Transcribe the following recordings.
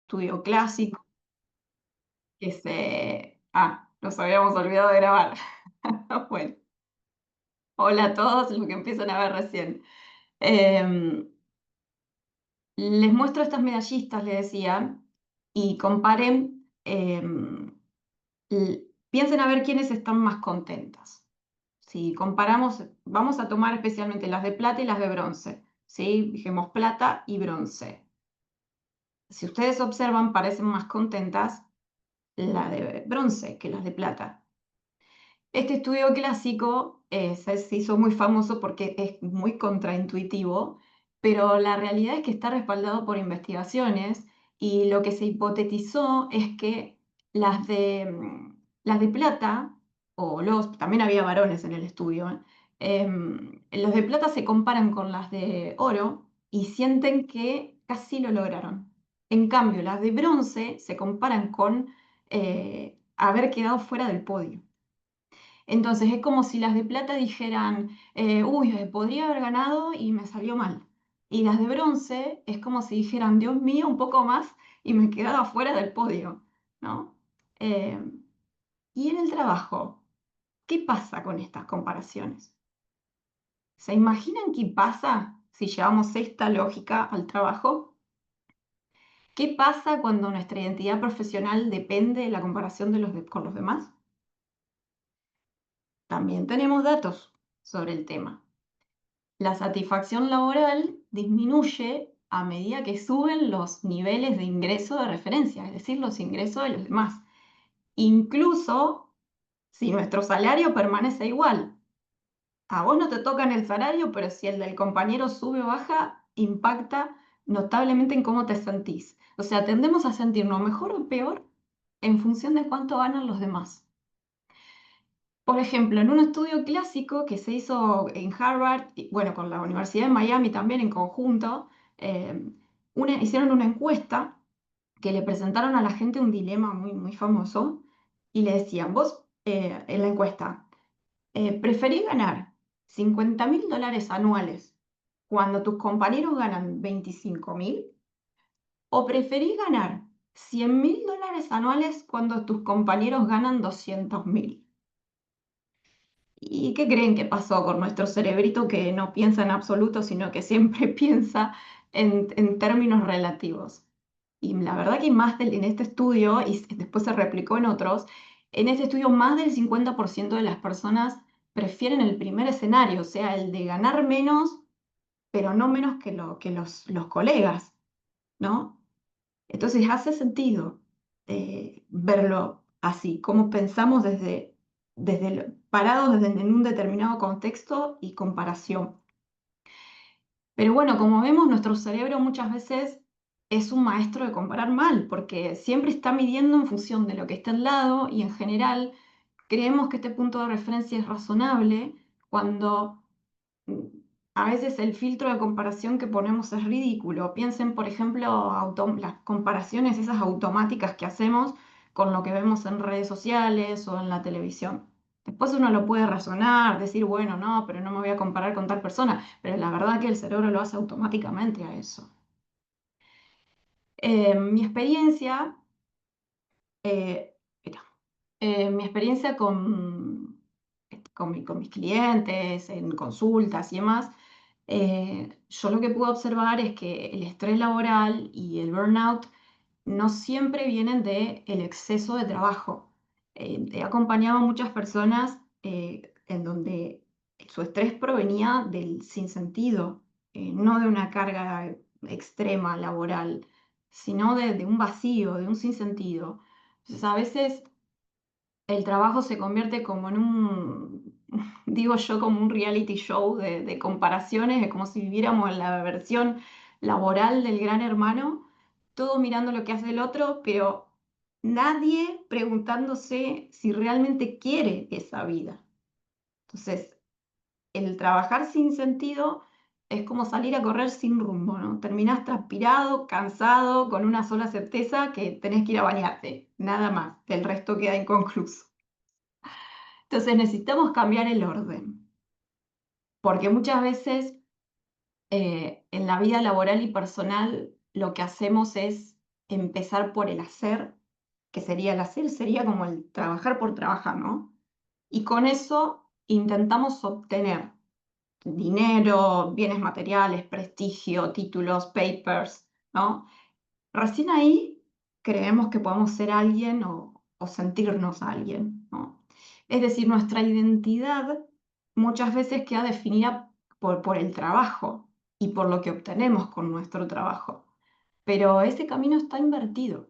estudio clásico, que se... Ah, nos habíamos olvidado de grabar. Bueno, hola a todos los que empiezan a ver recién. Em, Les muestro estas medallistas, le decía, y comparen, piensen a ver quiénes están más contentas. Si comparamos, vamos a tomar especialmente las de plata y las de bronce. ¿Sí? Dijimos plata y bronce. Si ustedes observan, parecen más contentas las de bronce que las de plata. Este estudio clásico se hizo muy famoso porque es muy contraintuitivo, pero la realidad es que está respaldado por investigaciones y lo que se hipotetizó es que las de plata, también había varones en el estudio, los de plata se comparan con las de oro y sienten que casi lo lograron. En cambio, las de bronce se comparan con haber quedado fuera del podio. Entonces es como si las de plata dijeran, uy, podría haber ganado y me salió mal. Y las de bronce es como si dijeran, Dios mío, un poco más y me quedaba fuera del podio, ¿no? Eh, y en el trabajo, ¿qué pasa con estas comparaciones? ¿Se imaginan qué pasa si llevamos esta lógica al trabajo? ¿Qué pasa cuando nuestra identidad profesional depende de la comparación con los demás? También tenemos datos sobre el tema. La satisfacción laboral disminuye a medida que suben los niveles de ingreso de referencia, es decir, los ingresos de los demás. Incluso si nuestro salario permanece igual. A vos no te tocan el salario, pero si el del compañero sube o baja, impacta notablemente en cómo te sentís. O sea, tendemos a sentirnos mejor o peor en función de cuánto ganan los demás. Por ejemplo, en un estudio clásico que se hizo en Harvard, y bueno, con la Universidad de Miami también en conjunto, eh, hicieron una encuesta que le presentaron a la gente un dilema muy, muy famoso y le decían, vos en la encuesta, ¿preferís ganar $50.000 anuales cuando tus compañeros ganan 25.000? ¿O preferís ganar $100.000 anuales cuando tus compañeros ganan 200.000? ¿Y qué creen que pasó con nuestro cerebrito que no piensa en absoluto, sino que siempre piensa en términos relativos? Y la verdad que en este estudio, y después se replicó en otros, en este estudio más del 50% de las personas prefieren el primer escenario, o sea, el de ganar menos, pero no menos que los colegas, ¿no? Entonces hace sentido verlo así, cómo pensamos parados en un determinado contexto y comparación. Pero bueno, como vemos, nuestro cerebro muchas veces es un maestro de comparar mal, porque siempre está midiendo en función de lo que está al lado y en general creemos que este punto de referencia es razonable cuando mm, a veces el filtro de comparación que ponemos es ridículo. Piensen, por ejemplo, las comparaciones esas automáticas que hacemos con lo que vemos en redes sociales o en la televisión. Después uno lo puede razonar, decir, bueno, no, pero no me voy a comparar con tal persona, pero la verdad que el cerebro lo hace automáticamente a eso. Mi experiencia, mira, mi experiencia con mis clientes, en consultas y demás, yo lo que puedo observar es que el estrés laboral y el burnout no siempre vienen del exceso de trabajo. He acompañado a muchas personas en donde su estrés provenía del sinsentido, no de una carga extrema laboral, sino de un vacío, de un sinsentido. Entonces, a veces el trabajo se convierte como en digo yo, como un reality show de comparaciones, es como si viviéramos en la versión laboral del Gran Hermano, todo mirando lo que hace el otro, pero nadie preguntándose si realmente quiere esa vida. Entonces, el trabajar sin sentido es como salir a correr sin rumbo, ¿no? Terminás transpirado, cansado, con una sola certeza que tenés que ir a bañarte, nada más, el resto queda inconcluso. Entonces necesitamos cambiar el orden, porque muchas veces en la vida laboral y personal lo que hacemos es empezar por el hacer, que sería el hacer, sería como el trabajar por trabajar, ¿no? Y con eso intentamos obtener dinero, bienes materiales, prestigio, títulos, papers, ¿no? Recién ahí creemos que podemos ser alguien o sentirnos alguien, ¿no? Es decir, nuestra identidad muchas veces queda definida por el trabajo y por lo que obtenemos con nuestro trabajo. Pero ese camino está invertido.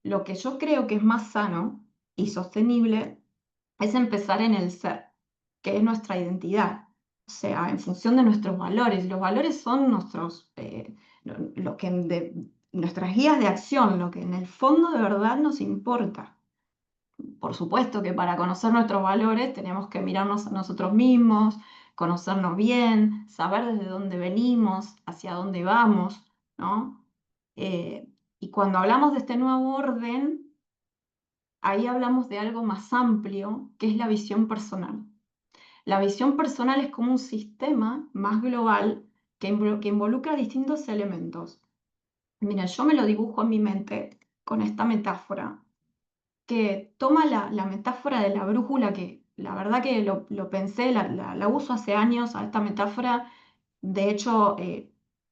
Lo que yo creo que es más sano y sostenible es empezar en el ser, que es nuestra identidad, o sea, en función de nuestros valores. Los valores son lo que nuestras guías de acción, lo que en el fondo de verdad nos importa. Por supuesto que para conocer nuestros valores tenemos que mirarnos a nosotros mismos, conocernos bien, saber desde dónde venimos, hacia dónde vamos, ¿no? Y cuando hablamos de este nuevo orden, ahí hablamos de algo más amplio, que es la visión personal. La visión personal es como un sistema más global que involucra distintos elementos. Mira, yo me lo dibujo en mi mente con esta metáfora, que toma la metáfora de la brújula, que la verdad que lo pensé, la uso hace años a esta metáfora. De hecho,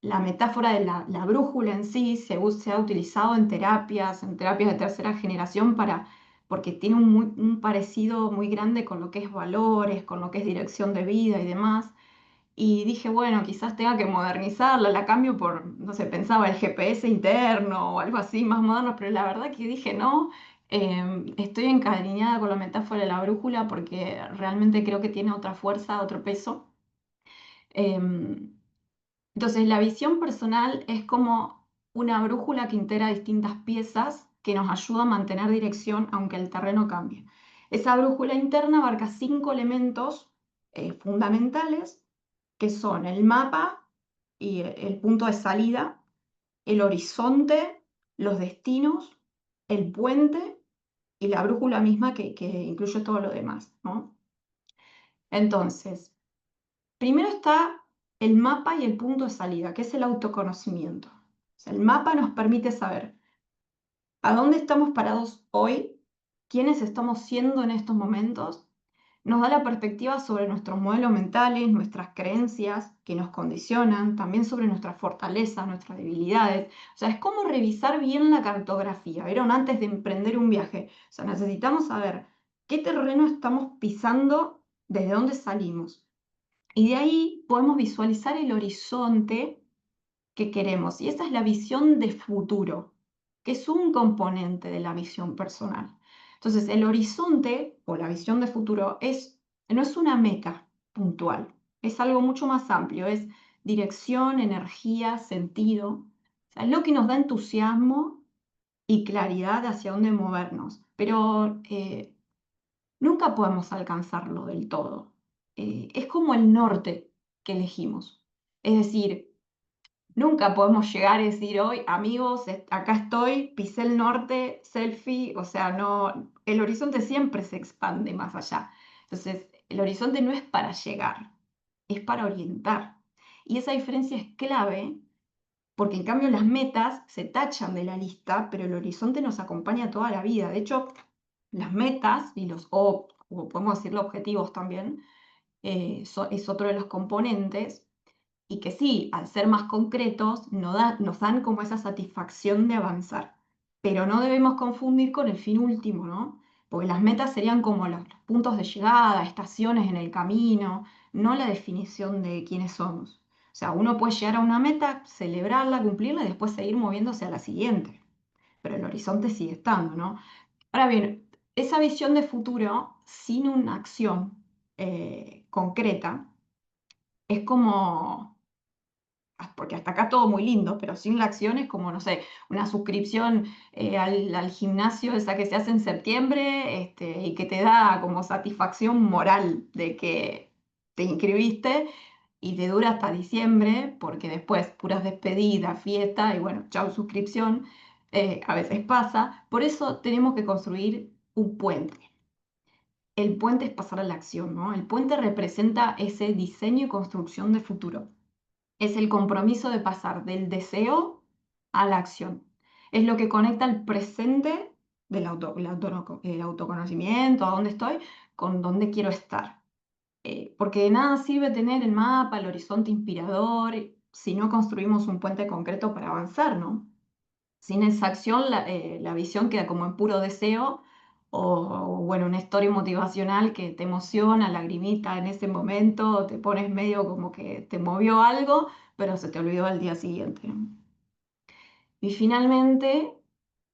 la metáfora de la brújula en sí se ha utilizado en terapias de tercera generación, porque tiene un parecido muy grande con lo que es valores, con lo que es dirección de vida y demás. Y dije, bueno, quizás tenga que modernizarla, la cambio por, no sé, pensaba el GPS interno o algo así más moderno, pero la verdad que dije, no, estoy encariñada con la metáfora de la brújula porque realmente creo que tiene otra fuerza, otro peso. Em, entonces, la visión personal es como una brújula que integra distintas piezas que nos ayuda a mantener dirección aunque el terreno cambie. Esa brújula interna abarca 5 elementos fundamentales, que son el mapa y el punto de salida, el horizonte, los destinos, el puente y la brújula misma que incluye todo lo demás, ¿no? Entonces, primero está el mapa y el punto de salida, que es el autoconocimiento. O sea, el mapa nos permite saber a dónde estamos parados hoy, quiénes estamos siendo en estos momentos. Nos da la perspectiva sobre nuestros modelos mentales, nuestras creencias que nos condicionan, también sobre nuestras fortalezas, nuestras debilidades. O sea, es como revisar bien la cartografía, ¿vieron? Antes de emprender un viaje. O sea, necesitamos saber qué terreno estamos pisando, desde dónde salimos. Y de ahí podemos visualizar el horizonte que queremos. Y esa es la visión de futuro, que es un componente de la visión personal. Entonces, el horizonte o la visión de futuro no es una meta puntual, es algo mucho más amplio, es dirección, energía, sentido. O sea, es lo que nos da entusiasmo y claridad hacia dónde movernos. Pero nunca podemos alcanzarlo del todo. Es como el norte que elegimos. Es decir, nunca podemos llegar y decir hoy, amigos, acá estoy, pisé el norte, selfie, o sea, no, el horizonte siempre se expande más allá. Entonces, el horizonte no es para llegar, es para orientar. Y esa diferencia es clave porque en cambio las metas se tachan de la lista, pero el horizonte nos acompaña toda la vida. De hecho, las metas y o podemos decirlo objetivos también, es otro de los componentes y que sí, al ser más concretos, nos dan como esa satisfacción de avanzar. Pero no debemos confundir con el fin último, ¿no? Porque las metas serían como los puntos de llegada, estaciones en el camino, no la definición de quiénes somos. O sea, uno puede llegar a una meta, celebrarla, cumplirla y después seguir moviéndose a la siguiente. Pero el horizonte sigue estando, ¿no? Ahora bien, esa visión de futuro sin una acción concreta es como porque hasta acá todo muy lindo, pero sin la acción es como, no sé, una suscripción al gimnasio, esa que se hace en septiembre, y que te da como satisfacción moral de que te inscribiste y te dura hasta diciembre, porque después puras despedidas, fiesta y bueno, chau suscripción, a veces pasa. Por eso tenemos que construir un puente. El puente es pasar a la acción, ¿no? El puente representa ese diseño y construcción de futuro. Es el compromiso de pasar del deseo a la acción. es lo que conecta el presente el autoconocimiento, a dónde estoy, con dónde quiero estar. Porque de nada sirve tener el mapa, el horizonte inspirador, si no construimos un puente concreto para avanzar, ¿no? Sin esa acción, la visión queda como en puro deseo o, bueno, una historia motivacional que te emociona, lagrimita en ese momento, te pones medio como que te movió algo, pero se te olvidó al día siguiente, ¿no? Y finalmente,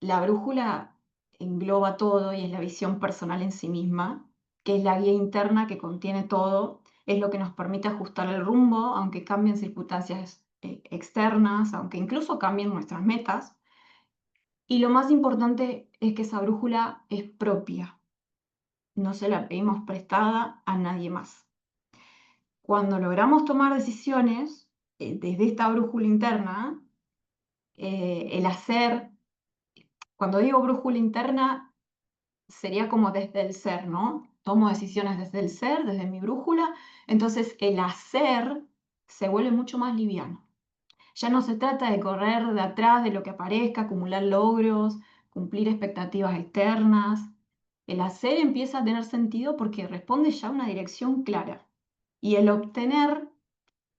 la brújula engloba todo y es la visión personal en sí misma, que es la guía interna que contiene todo, es lo que nos permite ajustar el rumbo, aunque cambien circunstancias externas, aunque incluso cambien nuestras metas. Y lo más importante es que esa brújula es propia, no se la pedimos prestada a nadie más. Cuando logramos tomar decisiones desde esta brújula interna, el hacer, cuando digo brújula interna, sería como desde el ser, ¿no? Tomo decisiones desde el ser, desde mi brújula, entonces el hacer se vuelve mucho más liviano. Ya no se trata de correr de atrás de lo que aparezca, acumular logros, cumplir expectativas externas. El hacer empieza a tener sentido porque responde ya a una dirección clara. Y el obtener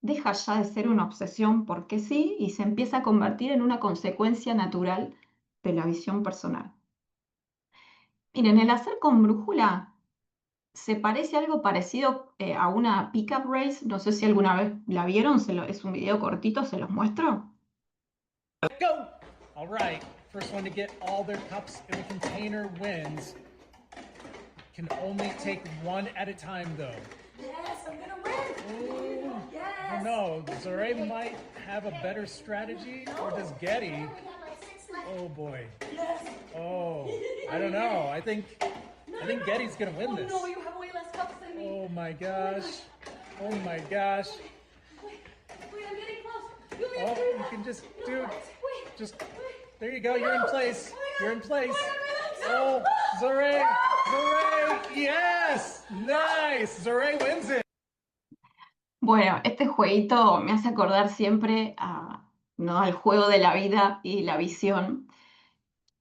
deja ya de ser una obsesión porque sí y se empieza a convertir en una consecuencia natural de la visión personal. Miren, el hacer con brújula se parece algo parecido a una pickup race. No sé si alguna vez la vieron, es un video cortito, se los muestro. Go! All right, first one to get all their cups in the container wins. Can only take one at a time, though. Yes, I'm gonna win. Ooh, Yes. no, Zorae might have a better strategy, or does Getty? Oh boy. Yes. Oh, I don't know. I think Getty's gonna win this. Oh no, you have way less cups than me. Oh my gosh. Oh my gosh. Wait, I'm getting close. You Oh, do you that. can just No, do it. wait. Just Wait. there you go. You're in No. place. Oh my You're in God. place. Oh, Oh, Zorae! Zorae! Yes! Nice! Zorae wins it. Bueno, este jueguito me hace acordar siempre ¿no? al juego de la vida y la visión.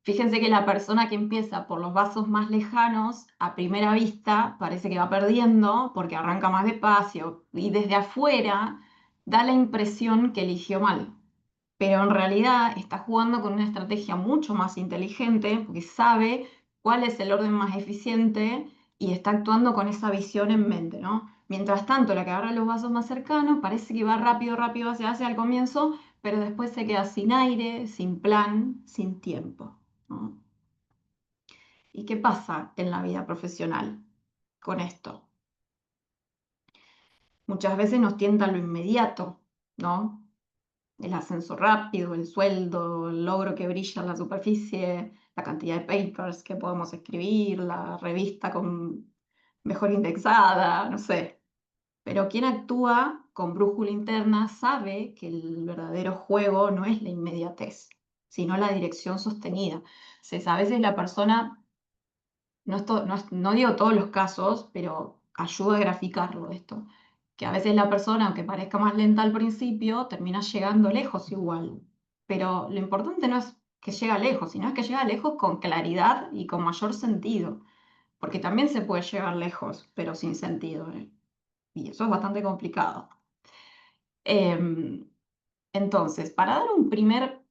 Fíjense que la persona que empieza por los vasos más lejanos, a primera vista, parece que va perdiendo porque arranca más despacio y desde afuera da la impresión que eligió mal. Pero en realidad está jugando con una estrategia mucho más inteligente porque sabe cuál es el orden más eficiente y está actuando con esa visión en mente, ¿no? Mientras tanto, la que agarra los vasos más cercanos parece que va rápido, rápido hacia al comienzo, pero después se queda sin aire, sin plan, sin tiempo, ¿no? ¿Y qué pasa en la vida profesional con esto? Muchas veces nos tienta lo inmediato, ¿no? El ascenso rápido, el sueldo, el logro que brilla en la superficie, la cantidad de papers que podemos escribir, la revista con mejor indexada, no sé. Pero quien actúa con brújula interna sabe que el verdadero juego no es la inmediatez, sino la dirección sostenida. A veces la persona, no digo todos los casos, pero ayuda a graficarlo esto, que a veces la persona, aunque parezca más lenta al principio, termina llegando lejos igual. Pero lo importante no es que llega lejos, sino es que llega lejos con claridad y con mayor sentido, porque también se puede llegar lejos, pero sin sentido, ¿eh? Y eso es bastante complicado. Em, entonces, para dar un primer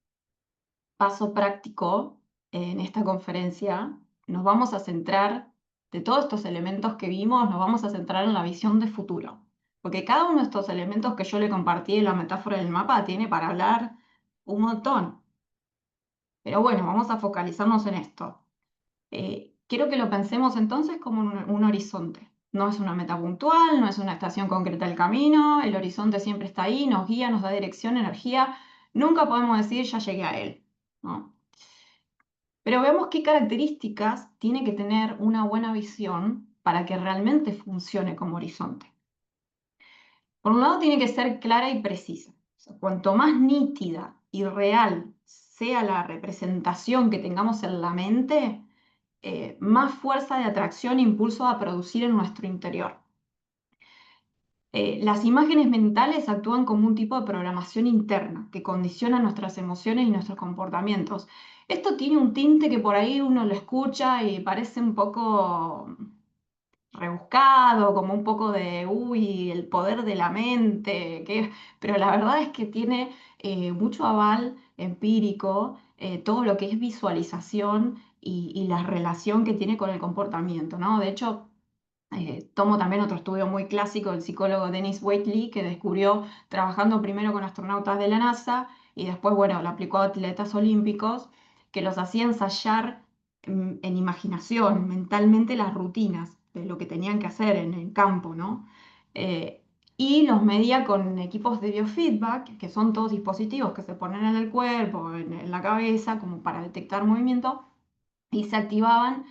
paso práctico en esta conferencia, nos vamos a centrar, de todos estos elementos que vimos, nos vamos a centrar en la visión de futuro. Porque cada uno de estos elementos que yo le compartí en la metáfora del mapa tiene para hablar un montón. Pero bueno, vamos a focalizarnos en esto. Quiero que lo pensemos entonces como un horizonte. No es una meta puntual, no es una estación concreta del camino, el horizonte siempre está ahí, nos guía, nos da dirección, energía. Nunca podemos decir ya llegué a él, ¿no? Pero veamos qué características tiene que tener una buena visión para que realmente funcione como horizonte. Por un lado, tiene que ser clara y precisa. O sea, cuanto más nítida y real sea la representación que tengamos en la mente, más fuerza de atracción e impulso a producir en nuestro interior. Las imágenes mentales actúan como un tipo de programación interna que condiciona nuestras emociones y nuestros comportamientos. Esto tiene un tinte que por ahí uno lo escucha y parece un poco rebuscado, como un poco de, uy, el poder de la mente, pero la verdad es que tiene mucho aval empírico, todo lo que es visualización y la relación que tiene con el comportamiento, ¿no? De hecho, tomo también otro estudio muy clásico del psicólogo Dennis Waitley, que descubrió trabajando primero con astronautas de la NASA y después, bueno, lo aplicó a atletas olímpicos, que los hacía ensayar en imaginación, mentalmente, las rutinas de lo que tenían que hacer en el campo, ¿no? Eh, y los medía con equipos de biofeedback, que son todos dispositivos que se ponen en el cuerpo, en la cabeza, como para detectar movimiento, y se activaban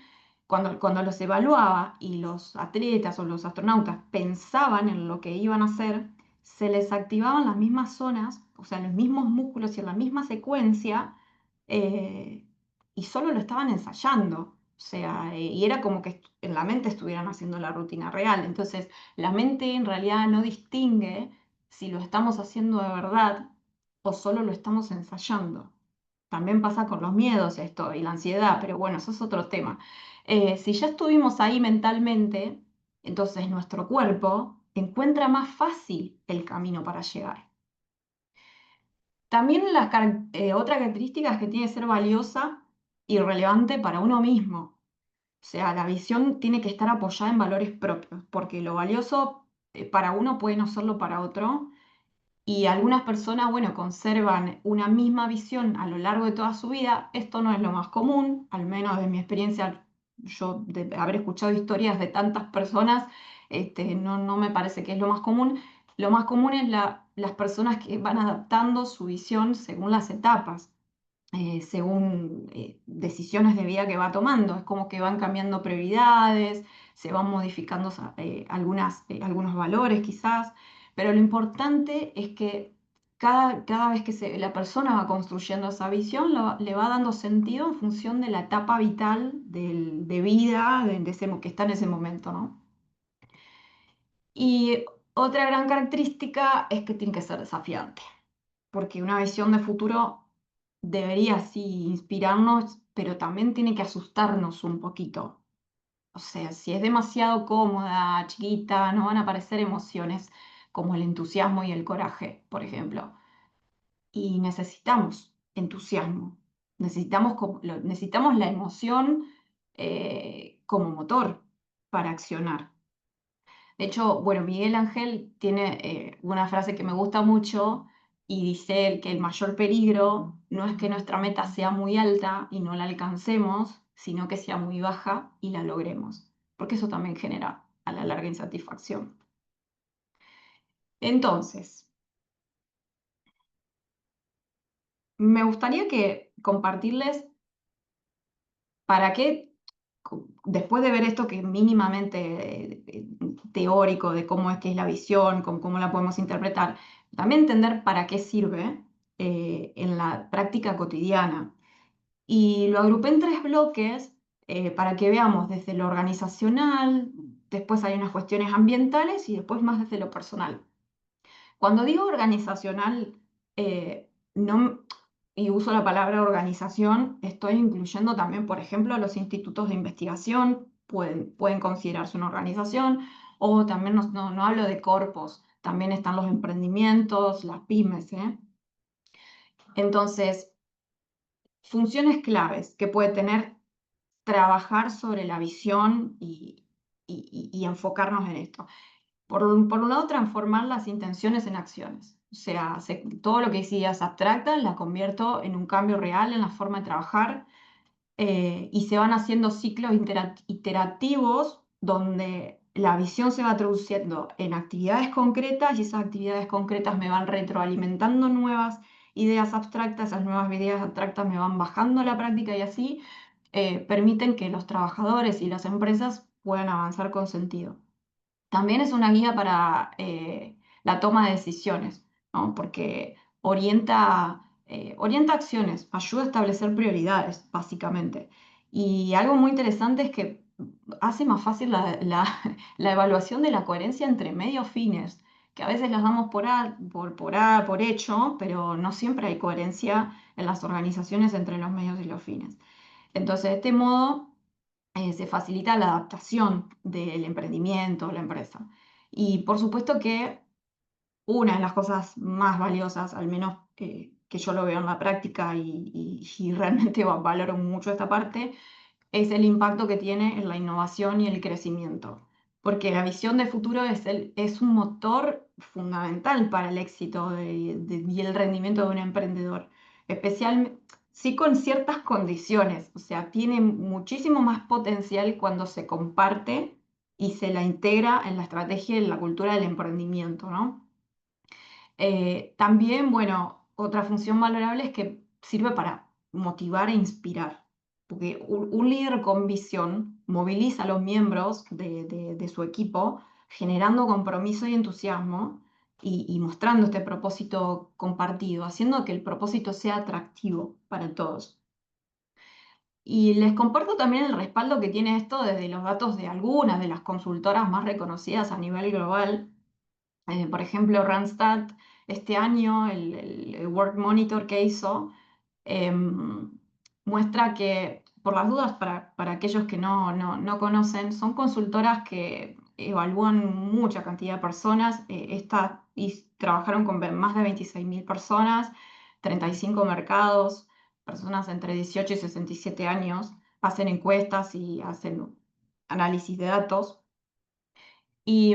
cuando los evaluaba y los atletas o los astronautas pensaban en lo que iban a hacer, se les activaban las mismas zonas, o sea, los mismos músculos y en la misma secuencia, eh, y solo lo estaban ensayando. O sea, y era como que en la mente estuvieran haciendo la rutina real. Entonces, la mente en realidad no distingue si lo estamos haciendo de verdad o solo lo estamos ensayando. También pasa con los miedos esto y la ansiedad, pero bueno, eso es otro tema. Si ya estuvimos ahí mentalmente, entonces nuestro cuerpo encuentra más fácil el camino para llegar. También otra característica es que tiene que ser valiosa y relevante para uno mismo. O sea, la visión tiene que estar apoyada en valores propios, porque lo valioso para uno puede no serlo para otro. Y algunas personas, bueno, conservan una misma visión a lo largo de toda su vida. Esto no es lo más común, al menos de mi experiencia, yo de haber escuchado historias de tantas personas, no me parece que es lo más común. Lo más común es las personas que van adaptando su visión según las etapas, según decisiones de vida que va tomando. Es como que van cambiando prioridades, se van modificando algunos valores quizás, pero lo importante es que cada vez que la persona va construyendo esa visión, le va dando sentido en función de la etapa vital de vida que está en ese momento, ¿no? Y otra gran característica es que tiene que ser desafiante, porque una visión de futuro debería sí inspirarnos, pero también tiene que asustarnos un poquito. O sea, si es demasiado cómoda, chiquita, no van a aparecer emociones como el entusiasmo y el coraje, por ejemplo. Y necesitamos entusiasmo, necesitamos la emoción como motor para accionar. De hecho, bueno, Miguel Ángel tiene una frase que me gusta mucho y dice él que el mayor peligro no es que nuestra meta sea muy alta y no la alcancemos, sino que sea muy baja y la logremos, porque eso también genera a la larga insatisfacción. Entonces, me gustaría que compartirles para qué, después de ver esto que es mínimamente teórico de cómo es que es la visión, cómo la podemos interpretar, también entender para qué sirve en la práctica cotidiana. Y lo agrupé en tres bloques para que veamos desde lo organizacional, después hay unas cuestiones ambientales y después más desde lo personal. Cuando digo organizacional, no, y uso la palabra organización, estoy incluyendo también, por ejemplo, los institutos de investigación, pueden considerarse una organización, o también no hablo de corpos, también están los emprendimientos, las pymes, ¿eh? Entonces, funciones claves que puede tener trabajar sobre la visión y enfocarnos en esto. Por un lado, transformar las intenciones en acciones. O sea, todo lo que hice ideas abstractas la convierto en un cambio real en la forma de trabajar y se van haciendo ciclos iterativos donde la visión se va traduciendo en actividades concretas y esas actividades concretas me van retroalimentando nuevas ideas abstractas, esas nuevas ideas abstractas me van bajando a la práctica y así permiten que los trabajadores y las empresas puedan avanzar con sentido. También es una guía para la toma de decisiones, ¿no? Porque orienta acciones, ayuda a establecer prioridades, básicamente. Y algo muy interesante es que hace más fácil la evaluación de la coherencia entre medios fines. que a veces las damos por hecho, pero no siempre hay coherencia en las organizaciones entre los medios y los fines. Entonces, de este modo, se facilita la adaptación del emprendimiento o la empresa. Y por supuesto que una de las cosas más valiosas, al menos que yo lo veo en la práctica y realmente valoro mucho esta parte, es el impacto que tiene en la innovación y el crecimiento. Porque la visión de futuro es un motor fundamental para el éxito y el rendimiento de un emprendedor. Especialmente, sí con ciertas condiciones. O sea, tiene muchísimo más potencial cuando se comparte y se la integra en la estrategia y en la cultura del emprendimiento, ¿no? También, bueno, otra función valorable es que sirve para motivar e inspirar, porque un líder con visión moviliza a los miembros de su equipo, generando compromiso y entusiasmo y mostrando este propósito compartido, haciendo que el propósito sea atractivo para todos. Y les comparto también el respaldo que tiene esto desde los datos de algunas de las consultoras más reconocidas a nivel global. Por ejemplo, Randstad este año, el Work Monitor que hizo, em, muestra que, por las dudas, para aquellos que no conocen, son consultoras que evalúan mucha cantidad de personas. Y trabajaron con más de 26.000 personas, 35 mercados, personas entre 18 y 67 años, hacen encuestas y hacen análisis de datos. Y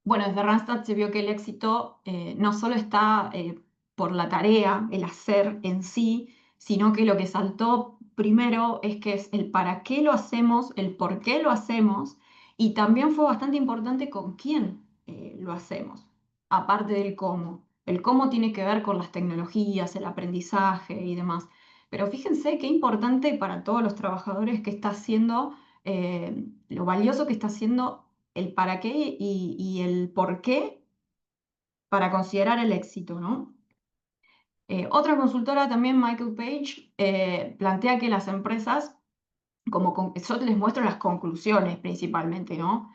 bueno, desde Randstad se vio que el éxito no solo está por la tarea, el hacer en sí, sino que lo que saltó primero es que es el para qué lo hacemos, el por qué lo hacemos, y también fue bastante importante con quién lo hacemos, aparte del cómo. El cómo tiene que ver con las tecnologías, el aprendizaje y demás. Pero fíjense qué importante para todos los trabajadores que está haciendo, lo valioso que está haciendo el para qué y el por qué para considerar el éxito, ¿no? Otra consultora también, Michael Page, plantea que las empresas, yo les muestro las conclusiones principalmente, ¿no?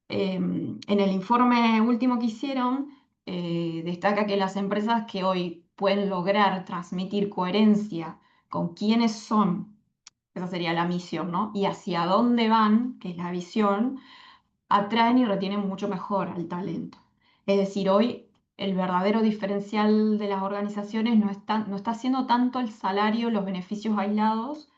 En el informe último que hicieron, destaca que las empresas que hoy pueden lograr transmitir coherencia con quiénes son, esa sería la misión, ¿no? Y hacia dónde van, que es la visión, atraen y retienen mucho mejor al talento. Es decir, hoy el verdadero diferencial de las organizaciones no está siendo tanto el salario, los beneficios aislados,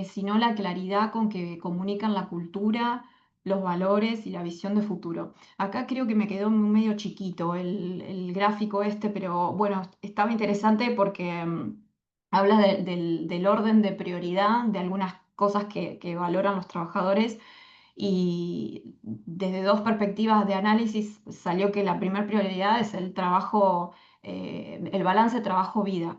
sino la claridad con que comunican la cultura, los valores y la visión de futuro. Acá creo que me quedó medio chiquito el gráfico este, pero bueno, estaba interesante porque habla del orden de prioridad de algunas cosas que valoran los trabajadores, y desde dos perspectivas de análisis salió que la primera prioridad es el trabajo, el balance trabajo-vida.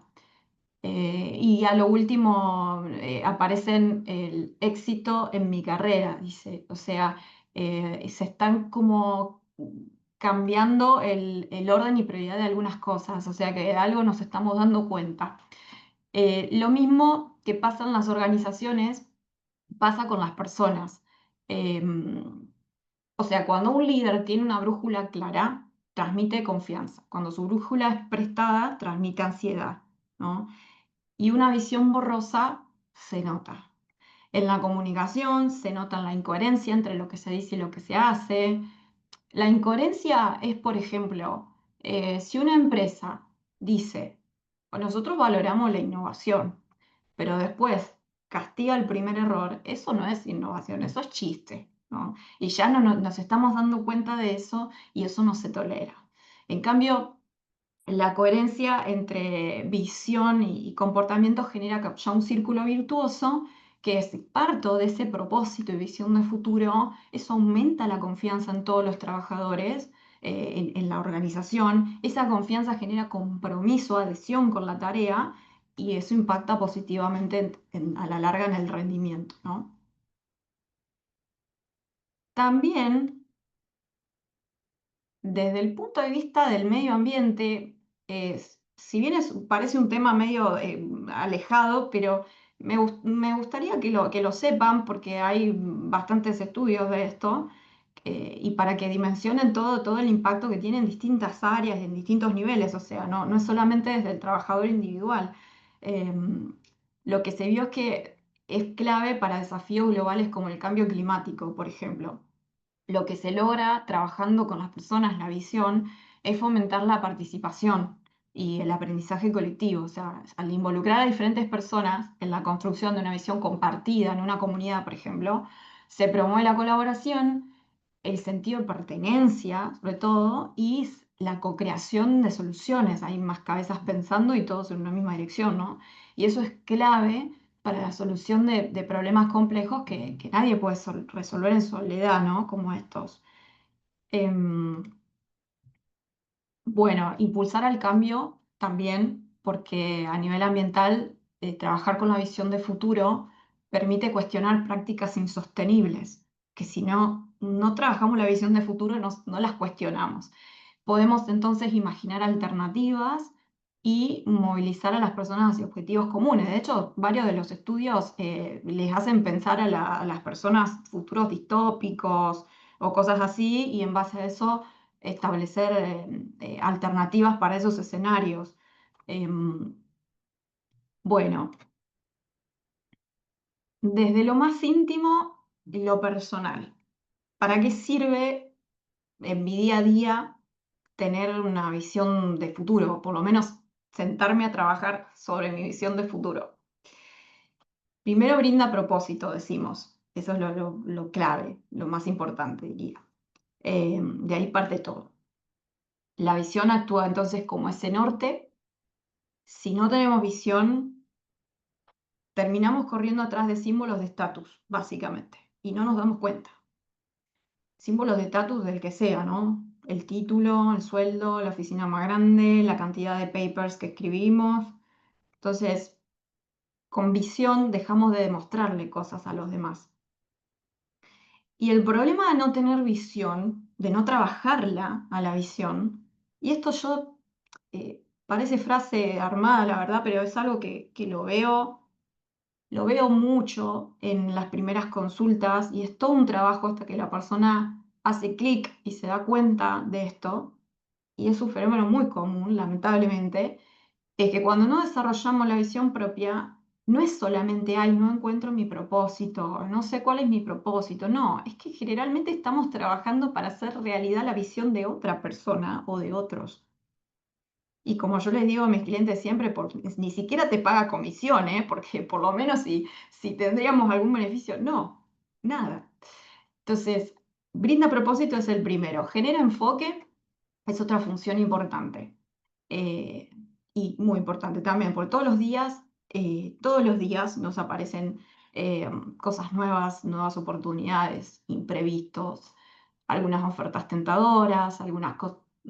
Y a lo último aparecen el éxito en mi carrera, dice. O sea, se están como cambiando el orden y prioridad de algunas cosas, o sea que de algo nos estamos dando cuenta. Lo mismo que pasa en las organizaciones, pasa con las personas. Em, o sea, cuando un líder tiene una brújula clara, transmite confianza. Cuando su brújula es prestada, transmite ansiedad, ¿no? Y una visión borrosa se nota. En la comunicación se nota la incoherencia entre lo que se dice y lo que se hace. La incoherencia es, por ejemplo, si una empresa dice: nosotros valoramos la innovación, pero después castiga el primer error, eso no es innovación, eso es chiste, ¿no? Y ya nos estamos dando cuenta de eso y eso no se tolera. En cambio, la coherencia entre visión y comportamiento genera ya un círculo virtuoso, que si parto de ese propósito y visión de futuro, eso aumenta la confianza en todos los trabajadores, en la organización. Esa confianza genera compromiso, adhesión con la tarea, y eso impacta positivamente a la larga en el rendimiento, ¿no? También, desde el punto de vista del medio ambiente, si bien parece un tema medio alejado, pero me gustaría que lo sepan porque hay bastantes estudios de esto. y para que dimensionen todo el impacto que tiene en distintas áreas, en distintos niveles, o sea, no es solamente desde el trabajador individual. Em, lo que se vio es que es clave para desafíos globales como el cambio climático, por ejemplo. Lo que se logra trabajando con las personas, la visión, es fomentar la participación y el aprendizaje colectivo. O sea, al involucrar a diferentes personas en la construcción de una visión compartida en una comunidad, por ejemplo, se promueve la colaboración, el sentido de pertenencia, sobre todo, y la co-creación de soluciones. Hay más cabezas pensando y todos en una misma dirección, ¿no? Y eso es clave para la solución de problemas complejos que nadie puede resolver en soledad, ¿no? Como estos. Em, bueno, impulsar al cambio también, porque a nivel ambiental, trabajar con la visión de futuro permite cuestionar prácticas insostenibles, que si no trabajamos la visión de futuro, no las cuestionamos. Podemos entonces imaginar alternativas y movilizar a las personas hacia objetivos comunes. De hecho, varios de los estudios les hacen pensar a las personas futuros distópicos o cosas así, y en base a eso establecer alternativas para esos escenarios. Em, bueno, desde lo más íntimo y lo personal. ¿Para qué sirve en mi día a día tener una visión de futuro? Por lo menos sentarme a trabajar sobre mi visión de futuro. Primero brinda propósito, decimos. Eso es lo clave, lo más importante, diría. De ahí parte todo. La visión actúa entonces como ese norte. Si no tenemos visión, terminamos corriendo atrás de símbolos de estatus, básicamente, y no nos damos cuenta. Símbolos de estatus del que sea, ¿no? El título, el sueldo, la oficina más grande, la cantidad de papers que escribimos. Entonces, con visión dejamos de demostrarle cosas a los demás. Y el problema de no tener visión, de no trabajarla a la visión, y esto parece frase armada, la verdad, pero es algo que lo veo mucho en las primeras consultas y es todo un trabajo hasta que la persona hace clic y se da cuenta de esto, y es un fenómeno muy común, lamentablemente, es que cuando no desarrollamos la visión propia, no es solamente, ay, no encuentro mi propósito, no sé cuál es mi propósito, no, es que generalmente estamos trabajando para hacer realidad la visión de otra persona o de otros. Y como yo les digo a mis clientes siempre, ni siquiera te paga comisión, ¿eh? Porque por lo menos si tendríamos algún beneficio, no, nada. Entonces, brinda propósito es el primero, genera enfoque es otra función importante. eh, y muy importante también, porque todos los días nos aparecen cosas nuevas, nuevas oportunidades, imprevistos, algunas ofertas tentadoras,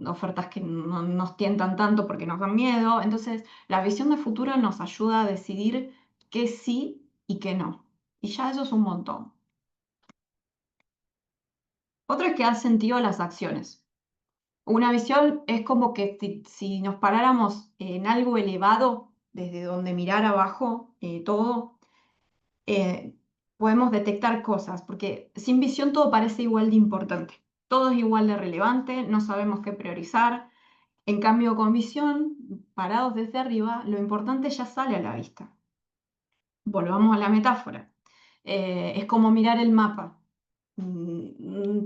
ofertas que no nos tientan tanto porque nos dan miedo. Entonces, la visión de futuro nos ayuda a decidir qué sí y qué no. Y ya eso es un montón. Otro es que da sentido a las acciones. Una visión es como que si nos paráramos en algo elevado, desde donde mirar abajo todo, eh, podemos detectar cosas, porque sin visión todo parece igual de importante, todo es igual de relevante, no sabemos qué priorizar. En cambio, con visión, parados desde arriba, lo importante ya sale a la vista. Volvamos a la metáfora. Es como mirar el mapa.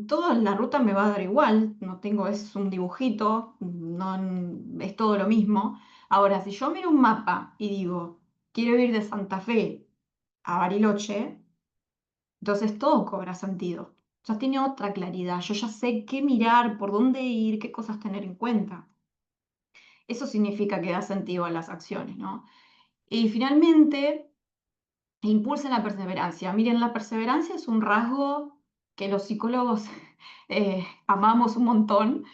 Toda la ruta me va a dar igual, no tengo, es un dibujito, no, es todo lo mismo. Ahora, si yo miro un mapa y digo, quiero ir de Santa Fe a Bariloche, entonces todo cobra sentido. Ya tiene otra claridad, yo ya sé qué mirar, por dónde ir, qué cosas tener en cuenta. Eso significa que da sentido a las acciones, ¿no? Y finalmente, impulsen la perseverancia. Miren, la perseverancia es un rasgo que los psicólogos amamos un montón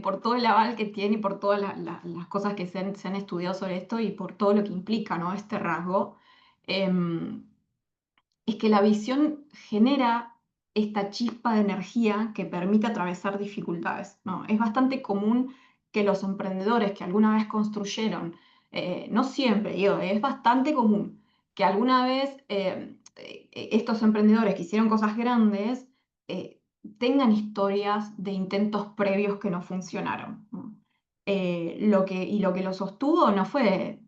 por todo el aval que tiene y por todas las cosas que se han estudiado sobre esto y por todo lo que implica, ¿no? Este rasgo. Em, es que la visión genera esta chispa de energía que permite atravesar dificultades, ¿no? Es bastante común que los emprendedores que alguna vez construyeron, no siempre, digo, es bastante común que alguna vez estos emprendedores que hicieron cosas grandes tengan historias de intentos previos que no funcionaron, ¿no? Y lo que lo sostuvo no fue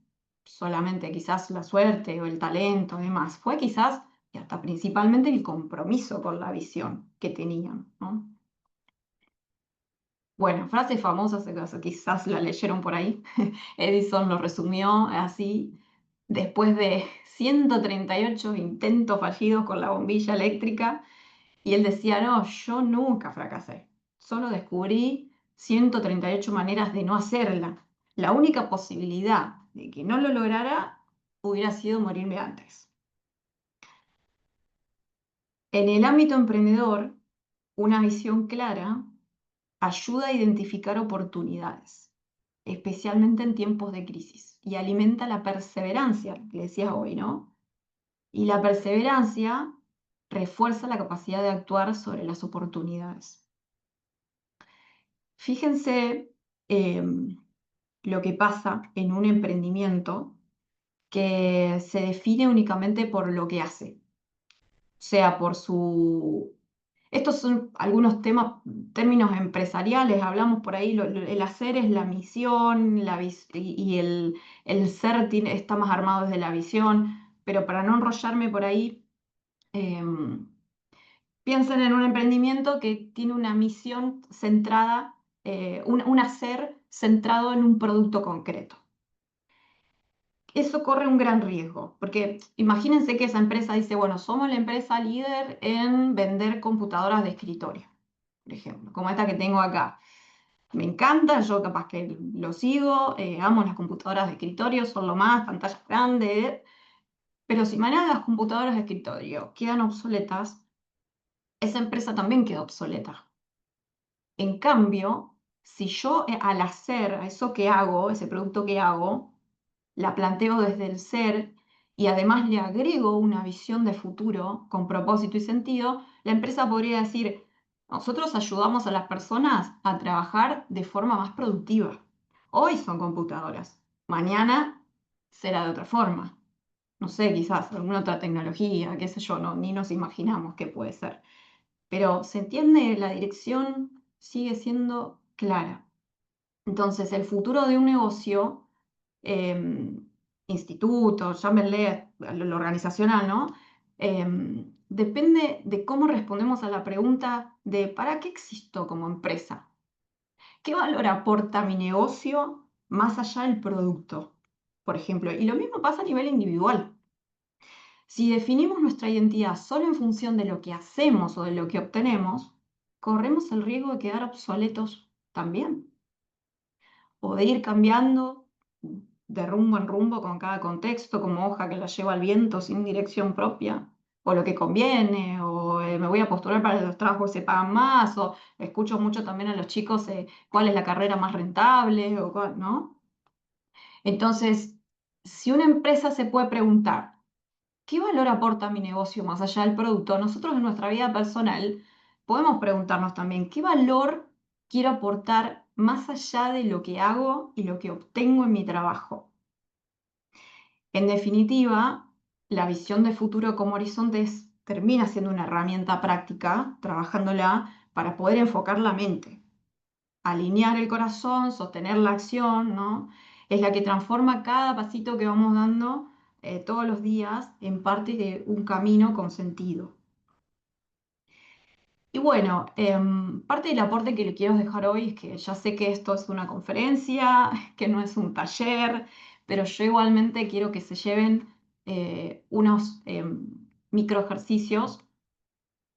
solamente quizás la suerte o el talento y demás, fue quizás y hasta principalmente el compromiso con la visión que tenían, ¿no? Bueno, frase famosa, quizás la leyeron por ahí. Edison lo resumió así: después de 138 intentos fallidos con la bombilla eléctrica, y él decía, no, yo nunca fracasé, solo descubrí 138 maneras de no hacerla. La única posibilidad de que no lo lograra hubiera sido morirme antes. En el ámbito emprendedor, una visión clara ayuda a identificar oportunidades, especialmente en tiempos de crisis, y alimenta la perseverancia, que decías hoy, ¿no? Y la perseverancia refuerza la capacidad de actuar sobre las oportunidades. Fíjense lo que pasa en un emprendimiento que se define únicamente por lo que hace, sea por su... Estos son algunos términos empresariales, hablamos por ahí, el hacer es la misión, y el ser está más armado desde la visión, pero para no enrollarme por ahí, em, piensen en un emprendimiento que tiene una misión centrada, un hacer centrado en un producto concreto. Eso corre un gran riesgo, porque imagínense que esa empresa dice, bueno, somos la empresa líder en vender computadoras de escritorio, por ejemplo, como esta que tengo acá. Me encanta, yo capaz que lo sigo, amo las computadoras de escritorio, son lo más, pantalla grande, pero si mañana las computadoras de escritorio quedan obsoletas, esa empresa también queda obsoleta. En cambio, si yo al hacer eso que hago, ese producto que hago, la planteo desde el ser y además le agrego una visión de futuro con propósito y sentido, la empresa podría decir, nosotros ayudamos a las personas a trabajar de forma más productiva. Hoy son computadoras, mañana será de otra forma. No sé, quizás alguna otra tecnología, qué sé yo, no, ni nos imaginamos qué puede ser. Pero se entiende, la dirección sigue siendo clara. Entonces, el futuro de un negocio, instituto, llámenle a lo organizacional, ¿no? Depende de cómo respondemos a la pregunta de ¿para qué existo como empresa? ¿Qué valor aporta mi negocio más allá del producto? Por ejemplo, y lo mismo pasa a nivel individual. Si definimos nuestra identidad solo en función de lo que hacemos o de lo que obtenemos, corremos el riesgo de quedar obsoletos también, o de ir cambiando de rumbo en rumbo con cada contexto, como hoja que la lleva al viento sin dirección propia, o lo que conviene, o me voy a postular para los trabajos que se pagan más, o escucho mucho también a los chicos cuál es la carrera más rentable, ¿no? Entonces, si una empresa se puede preguntar, ¿qué valor aporta mi negocio más allá del producto? Nosotros en nuestra vida personal podemos preguntarnos también, ¿qué valor quiero aportar más allá de lo que hago y lo que obtengo en mi trabajo? En definitiva, la visión de futuro como horizontes termina siendo una herramienta práctica, trabajándola para poder enfocar la mente, alinear el corazón, sostener la acción, ¿no? Es la que transforma cada pasito que vamos dando todos los días en parte de un camino con sentido. Y bueno, parte del aporte que le quiero dejar hoy es que ya sé que esto es una conferencia, que no es un taller, pero yo igualmente quiero que se lleven unos micro ejercicios.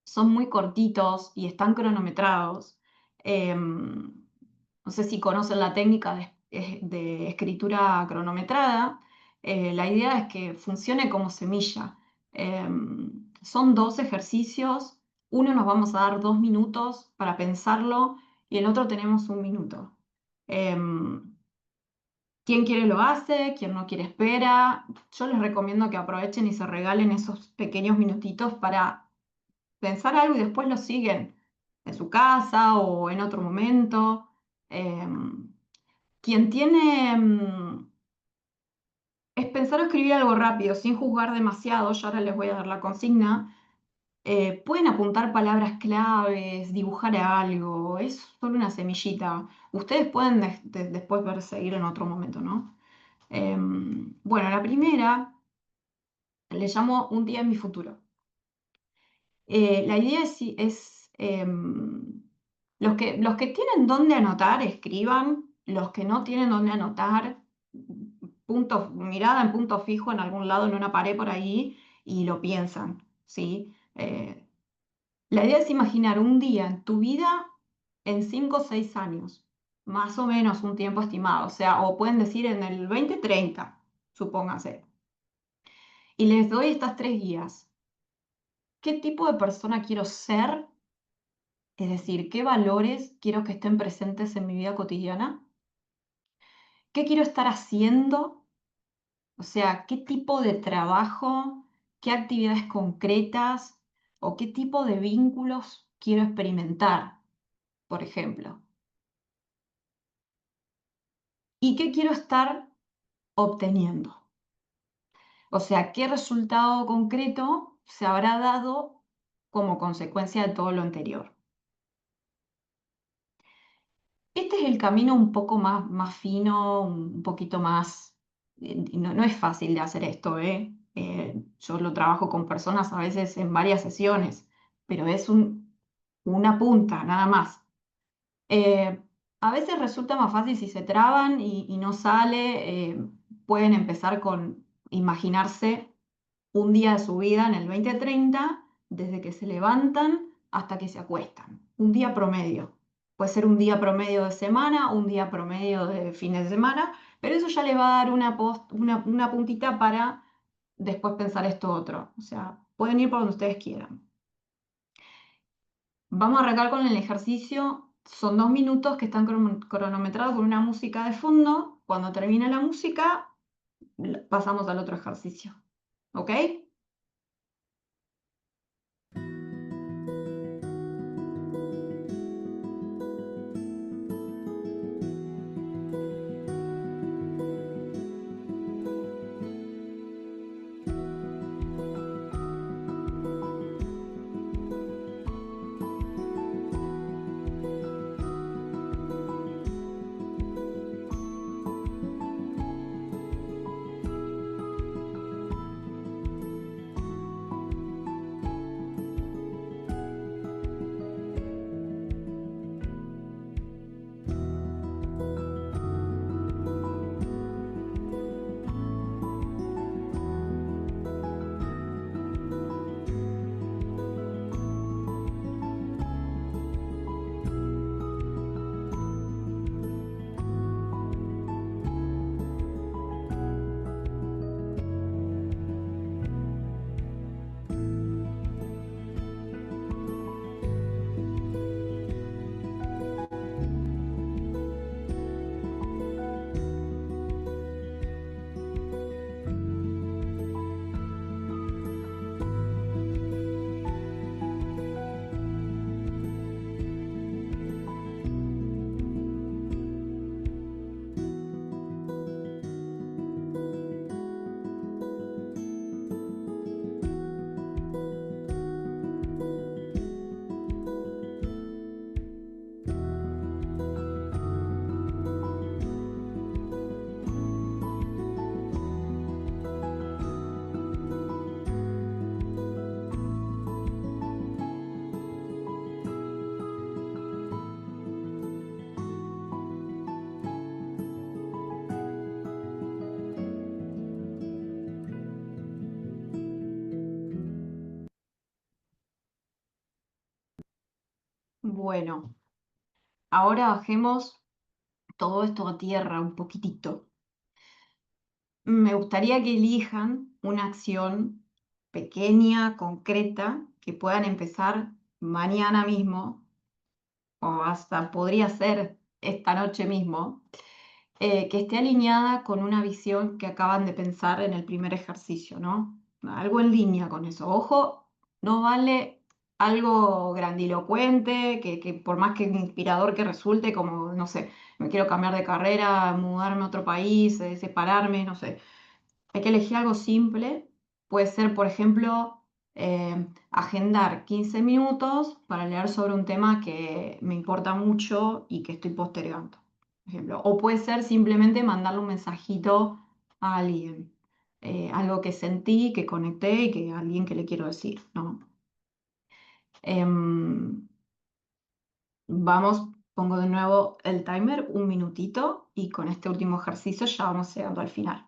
Son muy cortitos y están cronometrados. No sé si conocen la técnica de escritura cronometrada. La idea es que funcione como semilla. Son dos ejercicios. Uno nos vamos a dar 2 minutos para pensarlo y el otro tenemos 1 minuto. Quien quiere lo hace, quien no quiere espera. Yo les recomiendo que aprovechen y se regalen esos pequeños minutitos para pensar algo y después lo siguen en su casa o en otro momento. Quien tiene, es pensar o escribir algo rápido, sin juzgar demasiado, yo ahora les voy a dar la consigna, Pueden apuntar palabras claves, dibujar algo, es solo una semillita. Ustedes pueden después ver seguir en otro momento, ¿no? Bueno, la primera le llamo Un día en mi futuro. La idea los que tienen dónde anotar, escriban, los que no tienen dónde anotar, mirada en punto fijo en algún lado, en una pared por ahí, y lo piensan, ¿sí? La idea es imaginar un día en tu vida en 5 o 6 años, más o menos un tiempo estimado, o sea, o pueden decir en el 2030, supóngase. Y les doy estas 3 guías. ¿Qué tipo de persona quiero ser? Es decir, ¿qué valores quiero que estén presentes en mi vida cotidiana? ¿Qué quiero estar haciendo? O sea, ¿qué tipo de trabajo, qué actividades concretas o qué tipo de vínculos quiero experimentar, por ejemplo? ¿Y qué quiero estar obteniendo? O sea, ¿qué resultado concreto se habrá dado como consecuencia de todo lo anterior? Este es el camino un poco más fino, un poquito más... no es fácil de hacer esto, ¿eh? Yo lo trabajo con personas a veces en varias sesiones, pero es una punta, nada más. Eh, a veces resulta más fácil si se traban y no sale. Pueden empezar con imaginarse un día de su vida en el 2030, desde que se levantan hasta que se acuestan. Un día promedio. Puede ser un día promedio de semana, un día promedio de fin de semana, pero eso ya les va a dar una puntita para después pensar esto otro. O sea, pueden ir por donde ustedes quieran. Vamos a arrancar con el ejercicio. Son 2 minutos que están cronometrados con una música de fondo. Cuando termine la música, pasamos al otro ejercicio. ¿Ok? Bueno, ahora bajemos todo esto a tierra un poquitito. Me gustaría que elijan una acción pequeña, concreta, que puedan empezar mañana mismo o hasta podría ser esta noche mismo, que esté alineada con una visión que acaban de pensar en el primer ejercicio, ¿no? Algo en línea con eso. Ojo, no vale algo grandilocuente, que por más que inspirador que resulte, como, no sé, me quiero cambiar de carrera, mudarme a otro país, separarme, no sé. Hay que elegir algo simple. Puede ser, por ejemplo, agendar 15 minutos para leer sobre un tema que me importa mucho y que estoy postergando, por ejemplo. O puede ser simplemente mandarle un mensajito a alguien, algo que sentí, que conecté y que a alguien que le quiero decir, ¿no? Em, Vamos, pongo de nuevo el timer, un minutito, y con este último ejercicio ya vamos llegando al final.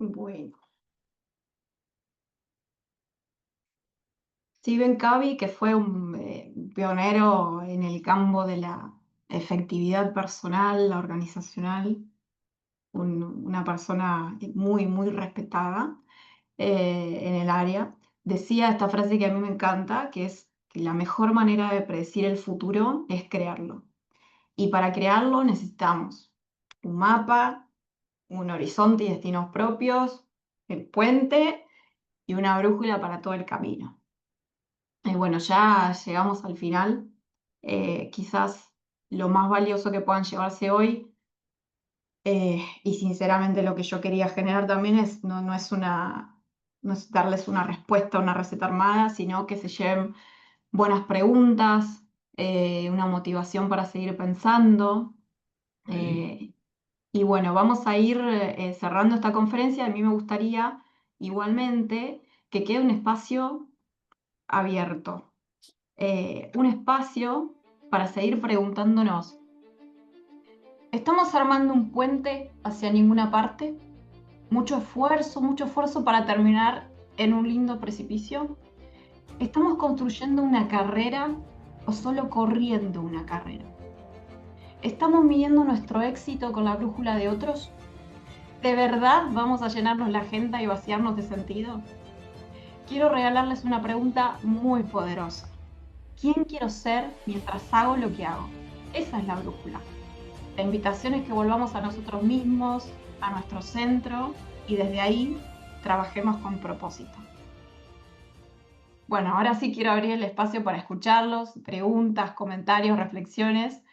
Bueno, Stephen Covey, que fue un pionero en el campo de la efectividad personal, la organizacional, una persona muy, muy respetada en el área, decía esta frase que a mí me encanta, que es que la mejor manera de predecir el futuro es crearlo. Y para crearlo necesitamos un mapa, un horizonte y destinos propios, el puente y una brújula para todo el camino. Y bueno, ya llegamos al final. Quizás lo más valioso que puedan llevarse hoy, y sinceramente lo que yo quería generar también es, no es no es darles una respuesta, una receta armada, sino que se lleven buenas preguntas, una motivación para seguir pensando. eh, y bueno, vamos a ir cerrando esta conferencia. A mí me gustaría igualmente que quede un espacio abierto, un espacio para seguir preguntándonos, ¿estamos armando un puente hacia ninguna parte? Mucho esfuerzo para terminar en un lindo precipicio. ¿Estamos construyendo una carrera o solo corriendo una carrera? ¿Estamos midiendo nuestro éxito con la brújula de otros? ¿De verdad vamos a llenarnos la agenda y vaciarnos de sentido? Quiero regalarles una pregunta muy poderosa. ¿Quién quiero ser mientras hago lo que hago? Esa es la brújula. La invitación es que volvamos a nosotros mismos, a nuestro centro, y desde ahí trabajemos con propósito. Bueno, ahora sí quiero abrir el espacio para escucharlos, preguntas, comentarios, reflexiones,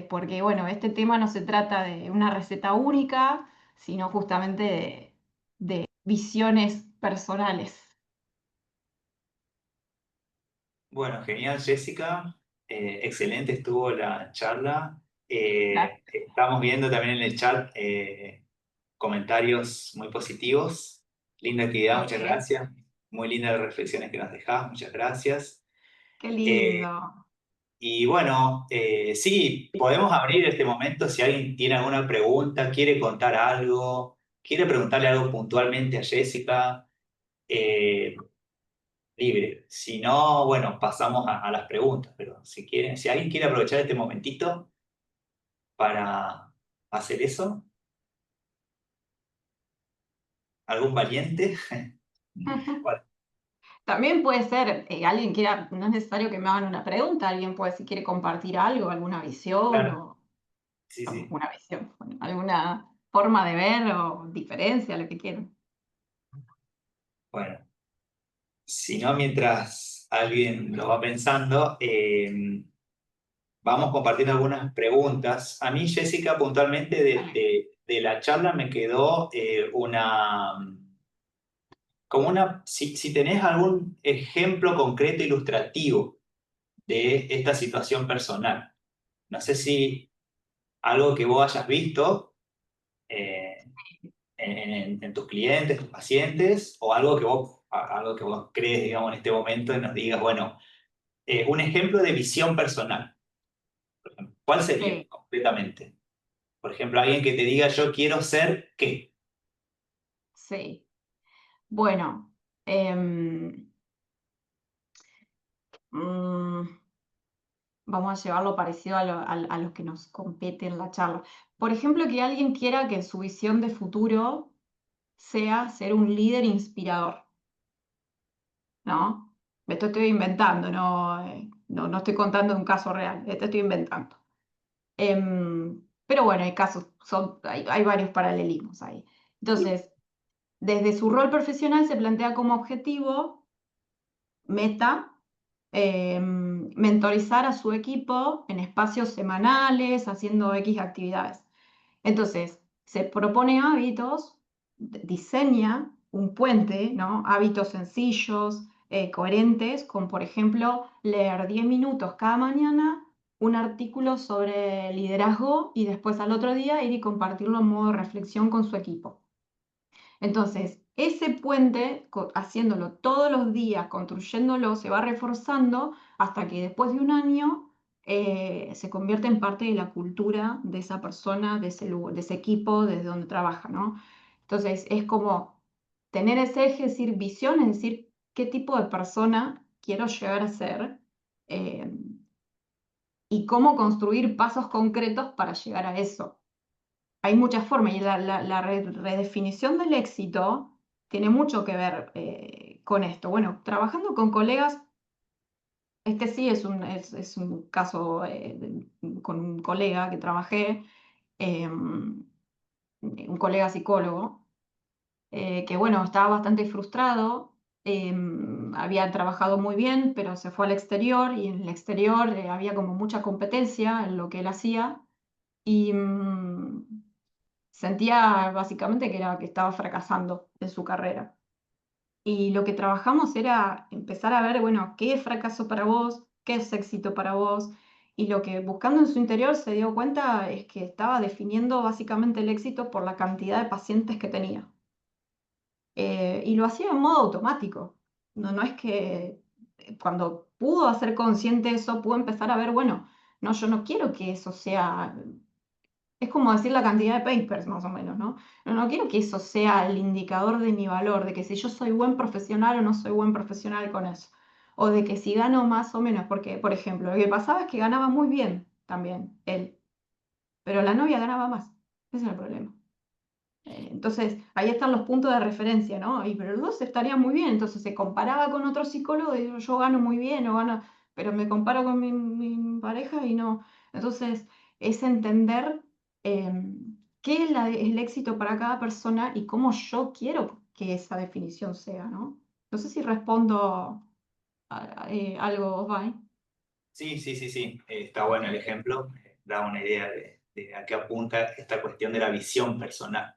porque bueno, este tema no se trata de una receta única, sino justamente de visiones personales. Bueno, genial, Jessica. Excelente estuvo la charla. Gracias. Estamos viendo también en el chat comentarios muy positivos. Linda actividad, muchas Ok, gracias. Muy lindas las reflexiones que nos dejás, muchas gracias. qué Eh, lindo. y bueno, sí, podemos abrir este momento si alguien tiene alguna pregunta, quiere contar algo, quiere preguntarle algo puntualmente a Jessica. Libre. Si no, bueno, pasamos a las preguntas, pero si quieren, si alguien quiere aprovechar este momentito para hacer eso, algún valiente. Bueno, También puede ser, alguien quiera, no es necesario que me hagan una pregunta, alguien puede, si quiere compartir algo, alguna visión claro, sí, o sí. una visión, bueno, alguna forma de ver o diferencia, lo que quieran. Bueno, si no, mientras alguien lo va pensando, vamos compartiendo algunas preguntas. A mí, Jessica, puntualmente de la charla me quedó como una, si tenés algún ejemplo concreto ilustrativo de esta situación personal. No sé si algo que vos hayas visto eh, en tus clientes, tus pacientes, o algo que vos crees, digamos, en este momento y nos digas, bueno, un ejemplo de visión personal. Por ejemplo, ¿cuál sería Sí, completamente? Por ejemplo, alguien que te diga, yo quiero ser qué. sí. Bueno, em, mm, vamos a llevarlo parecido a lo que nos compete en la charla. Por ejemplo, que alguien quiera que su visión de futuro sea ser un líder inspirador, ¿no? Esto estoy inventando, no estoy contando un caso real, esto estoy inventando. Pero bueno, hay casos, hay varios paralelismos ahí. Entonces, desde su rol profesional se plantea como objetivo, meta, mentorizar a su equipo en espacios semanales, haciendo X actividades. Entonces, se propone hábitos, diseña un puente, ¿no? Hábitos sencillos, coherentes, con, por ejemplo, leer 10 minutos cada mañana un artículo sobre liderazgo y después al otro día ir y compartirlo en modo de reflexión con su equipo. Entonces, ese puente, haciéndolo todos los días, construyéndolo, se va reforzando hasta que después de un año se convierte en parte de la cultura de esa persona, de ese lugar, de ese equipo, desde donde trabaja, ¿no? Entonces, es como tener ese eje, es decir, visión, es decir, qué tipo de persona quiero llegar a ser eh, y cómo construir pasos concretos para llegar a eso. Hay muchas formas y la redefinición del éxito tiene mucho que ver con esto. Bueno, trabajando con colegas, este sí es un caso con un colega que trabajé, un colega psicólogo, que bueno, estaba bastante frustrado, había trabajado muy bien, pero se fue al exterior y en el exterior había como mucha competencia en lo que él hacía y sentía básicamente que estaba fracasando en su carrera. Y lo que trabajamos era empezar a ver, bueno, qué es fracaso para vos, qué es éxito para vos. Y lo que buscando en su interior se dio cuenta es que estaba definiendo básicamente el éxito por la cantidad de pacientes que tenía. Y lo hacía en modo automático. No es que cuando pudo hacer consciente eso, pudo empezar a ver, bueno, no, yo no quiero que eso sea, es como decir la cantidad de papers, más o menos, ¿no? No quiero que eso sea el indicador de mi valor, de que si yo soy buen profesional o no soy buen profesional con eso. O de que si gano más o menos, porque, por ejemplo, lo que pasaba es que ganaba muy bien también él, pero la novia ganaba más. Ese es el problema. Entonces, ahí están los puntos de referencia, ¿no? Y pero los dos estarían muy bien. Entonces se comparaba con otro psicólogo y yo gano muy bien, o gano, pero me comparo con mi pareja y no. Entonces, es entender qué es el éxito para cada persona y cómo yo quiero que esa definición sea, ¿no? No sé si respondo algo, Osvaldo. Sí, sí, sí, sí. Está bueno el ejemplo. Da una idea de a qué apunta esta cuestión de la visión personal.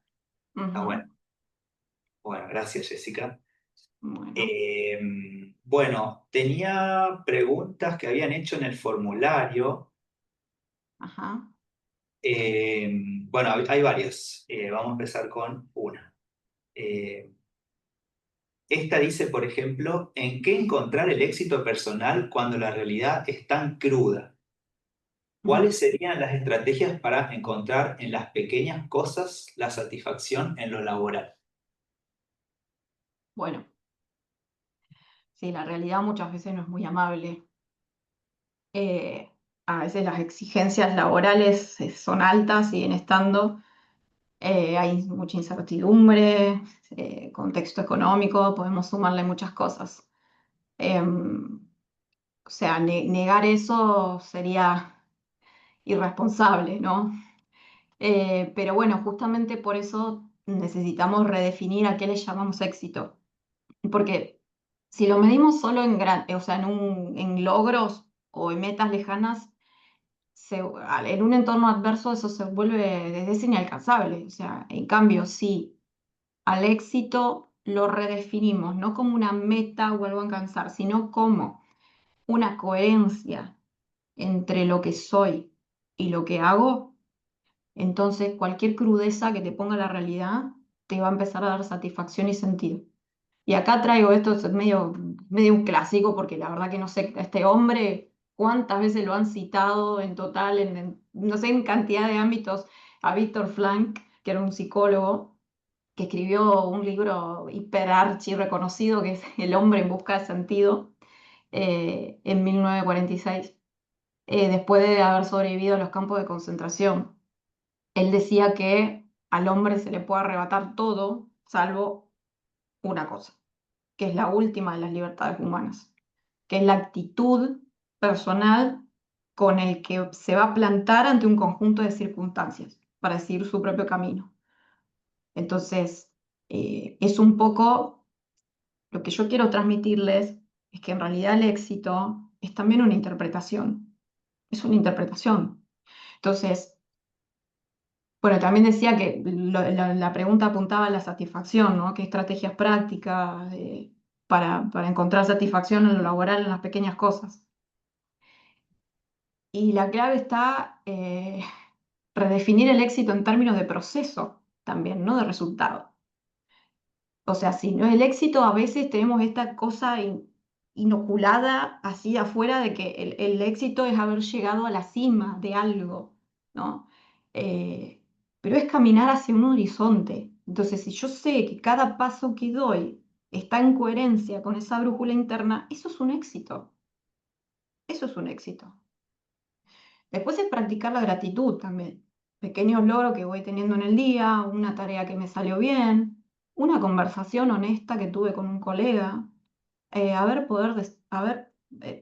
Está Ujú. bueno. Bueno, gracias, Jessica. Bueno, Bueno, tenía preguntas que habían hecho en el formulario. ajá. Bueno, hay varias. Vamos a empezar con una. Eh, Esta dice, por ejemplo, ¿en qué encontrar el éxito personal cuando la realidad es tan cruda? Ujú. ¿Cuáles serían las estrategias para encontrar en las pequeñas cosas la satisfacción en lo laboral? Bueno, sí, la realidad muchas veces no es muy amable. Eh, a veces las exigencias laborales son altas, siguen estando, hay mucha incertidumbre, contexto económico, podemos sumarle muchas cosas. O sea, negar eso sería irresponsable, ¿no? Pero bueno, justamente por eso necesitamos redefinir a qué le llamamos éxito. Porque si lo medimos solo o sea, en logros o en metas lejanas, en un entorno adverso eso se vuelve es inalcanzable. O sea, en cambio, si al éxito lo redefinimos, no como una meta o algo a alcanzar, sino como una coherencia entre lo que soy y lo que hago, entonces cualquier crudeza que te ponga la realidad te va a empezar a dar satisfacción y sentido. Y acá traigo esto, es medio un clásico, porque la verdad que no sé, este hombre, cuántas veces lo han citado en total, no sé, en cantidad de ámbitos, a Víctor Frank, que era un psicólogo, que escribió un libro hiperarchi reconocido, que es El hombre en busca de sentido, en 1946, después de haber sobrevivido a los campos de concentración. Él decía que al hombre se le puede arrebatar todo, salvo una cosa, que es la última de las libertades humanas, que es la actitud personal con el que se va a plantar ante un conjunto de circunstancias para seguir su propio camino. Entonces, es un poco lo que yo quiero transmitirles, es que en realidad el éxito es también una interpretación, es una interpretación. Entonces, bueno, también decía que la pregunta apuntaba a la satisfacción, ¿no? ¿Qué estrategias prácticas para encontrar satisfacción en lo laboral, en las pequeñas cosas? Y la clave está redefinir el éxito en términos de proceso también, no de resultado. O sea, si no el éxito, a veces tenemos esta cosa inoculada así afuera de que el éxito es haber llegado a la cima de algo, ¿no? Eh, pero es caminar hacia un horizonte. Entonces, si yo sé que cada paso que doy está en coherencia con esa brújula interna, eso es un éxito. Eso es un éxito. Después es practicar la gratitud también. Pequeños logros que voy teniendo en el día, una tarea que me salió bien, una conversación honesta que tuve con un colega,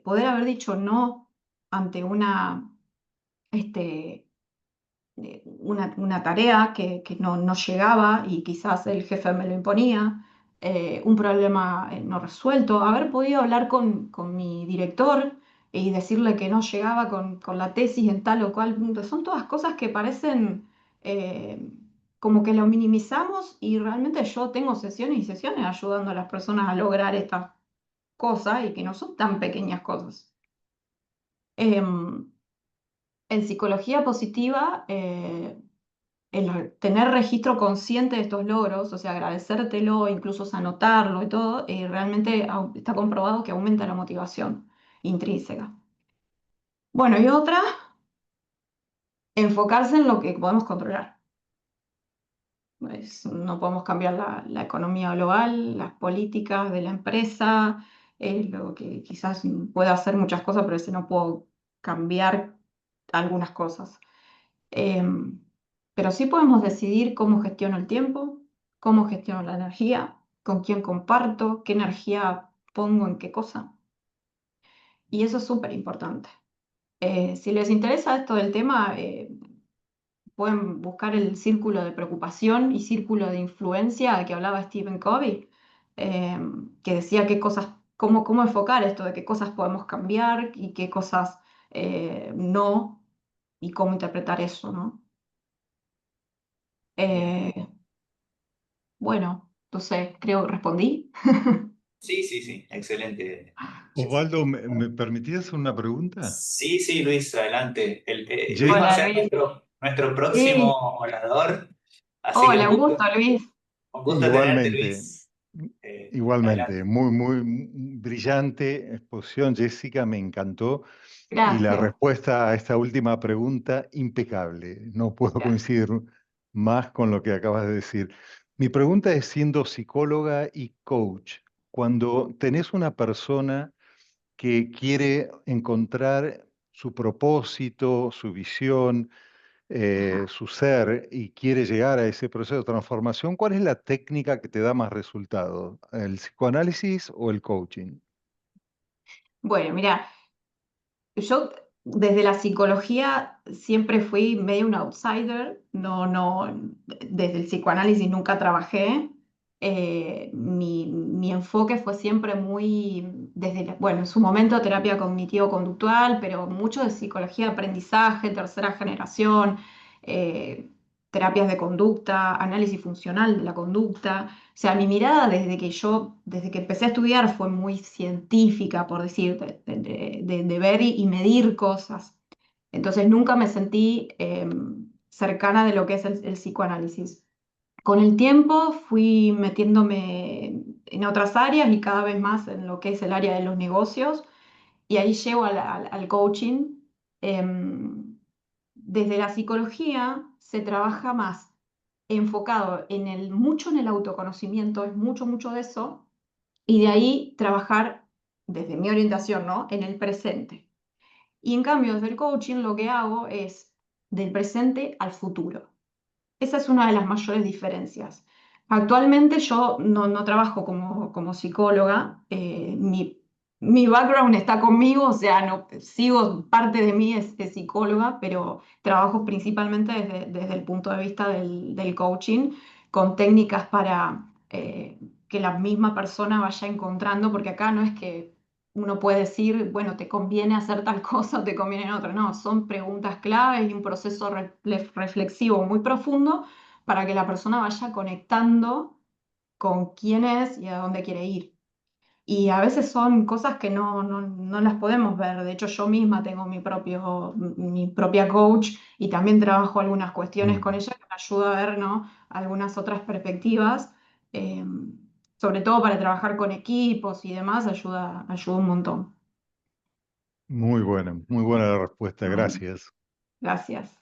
poder haber dicho no ante este, una tarea que no llegaba y quizás el jefe me lo imponía, un problema no resuelto, haber podido hablar con mi director y decirle que no llegaba con la tesis en tal o cual punto. Son todas cosas que parecen eh, como que lo minimizamos, y realmente yo tengo sesiones y sesiones ayudando a las personas a lograr estas cosas, y que no son tan pequeñas cosas. Em, en psicología positiva, el tener registro consciente de estos logros, o sea, agradecértelo, incluso anotarlo y todo, realmente está comprobado que aumenta la motivación intrínseca. Bueno, y otra, enfocarse en lo que podemos controlar. No podemos cambiar la economía global, las políticas de la empresa, lo que quizás pueda hacer muchas cosas, pero si no puedo cambiar algunas cosas. Em, pero sí podemos decidir cómo gestiono el tiempo, cómo gestiono la energía, con quién comparto, qué energía pongo en qué cosa. Y eso es súper importante. Si les interesa esto del tema, pueden buscar el círculo de preocupación y círculo de influencia al que hablaba Stephen Covey, que decía qué cosas, cómo enfocar esto, de qué cosas podemos cambiar y qué cosas no, y cómo interpretar eso, ¿no? Bien. Eh, Bueno, entonces creo que respondí. Sí, sí, sí, excelente, Osvaldo, Jessica. ¿me permitías una pregunta? Sí, sí, Luis, adelante. Luis va a Hola Jessica, ser Luis. nuestro próximo Sí, orador, así que hola, un gusto Luis. un gusto tenerte, igualmente, Luis. igualmente, Adelante. muy brillante exposición, Jessica, me encantó. Y la Gracias. respuesta a esta última pregunta, impecable. No puedo Gracias. coincidir más con lo que acabas de decir. Mi pregunta es, siendo psicóloga y coach, cuando tenés una persona que quiere encontrar su propósito, su visión, Ajá. su ser y quiere llegar a ese proceso de transformación, ¿cuál es la técnica que te da más resultado? ¿El psicoanálisis o el coaching? Bueno, mira, yo desde la psicología siempre fui medio un outsider, desde el psicoanálisis nunca trabajé. Mi enfoque fue siempre muy, bueno, en su momento terapia cognitivo-conductual, pero mucho de psicología de aprendizaje, tercera generación. eh, terapias de conducta, análisis funcional de la conducta. O sea, mi mirada desde que empecé a estudiar fue muy científica, por decir, de ver y medir cosas. Entonces nunca me sentí cercana de lo que es el psicoanálisis. Con el tiempo fui metiéndome en otras áreas y cada vez más en lo que es el área de los negocios y ahí llego al coaching. Desde la psicología se trabaja más enfocado mucho en el autoconocimiento, es mucho, mucho de eso, y de ahí trabajar desde mi orientación, ¿no? En el presente. Y en cambio, desde el coaching lo que hago es del presente al futuro. Esa es una de las mayores diferencias. Actualmente yo no trabajo como psicóloga, mi background está conmigo, o sea, no, sigo, parte de mí es psicóloga, pero trabajo principalmente desde el punto de vista del coaching, con técnicas para que la misma persona vaya encontrando, porque acá no es que uno puede decir, bueno, te conviene hacer tal cosa o te conviene otra. No, son preguntas claves y un proceso reflexivo muy profundo para que la persona vaya conectando con quién es y a dónde quiere ir. Y a veces son cosas que no las podemos ver. De hecho, yo misma tengo mi propia coach y también trabajo algunas cuestiones con Mm. ella que me ayuda a ver, ¿no? Algunas otras perspectivas. eh, Sobre todo para trabajar con equipos y demás, ayuda un montón. Muy buena la respuesta, Bueno, gracias. gracias.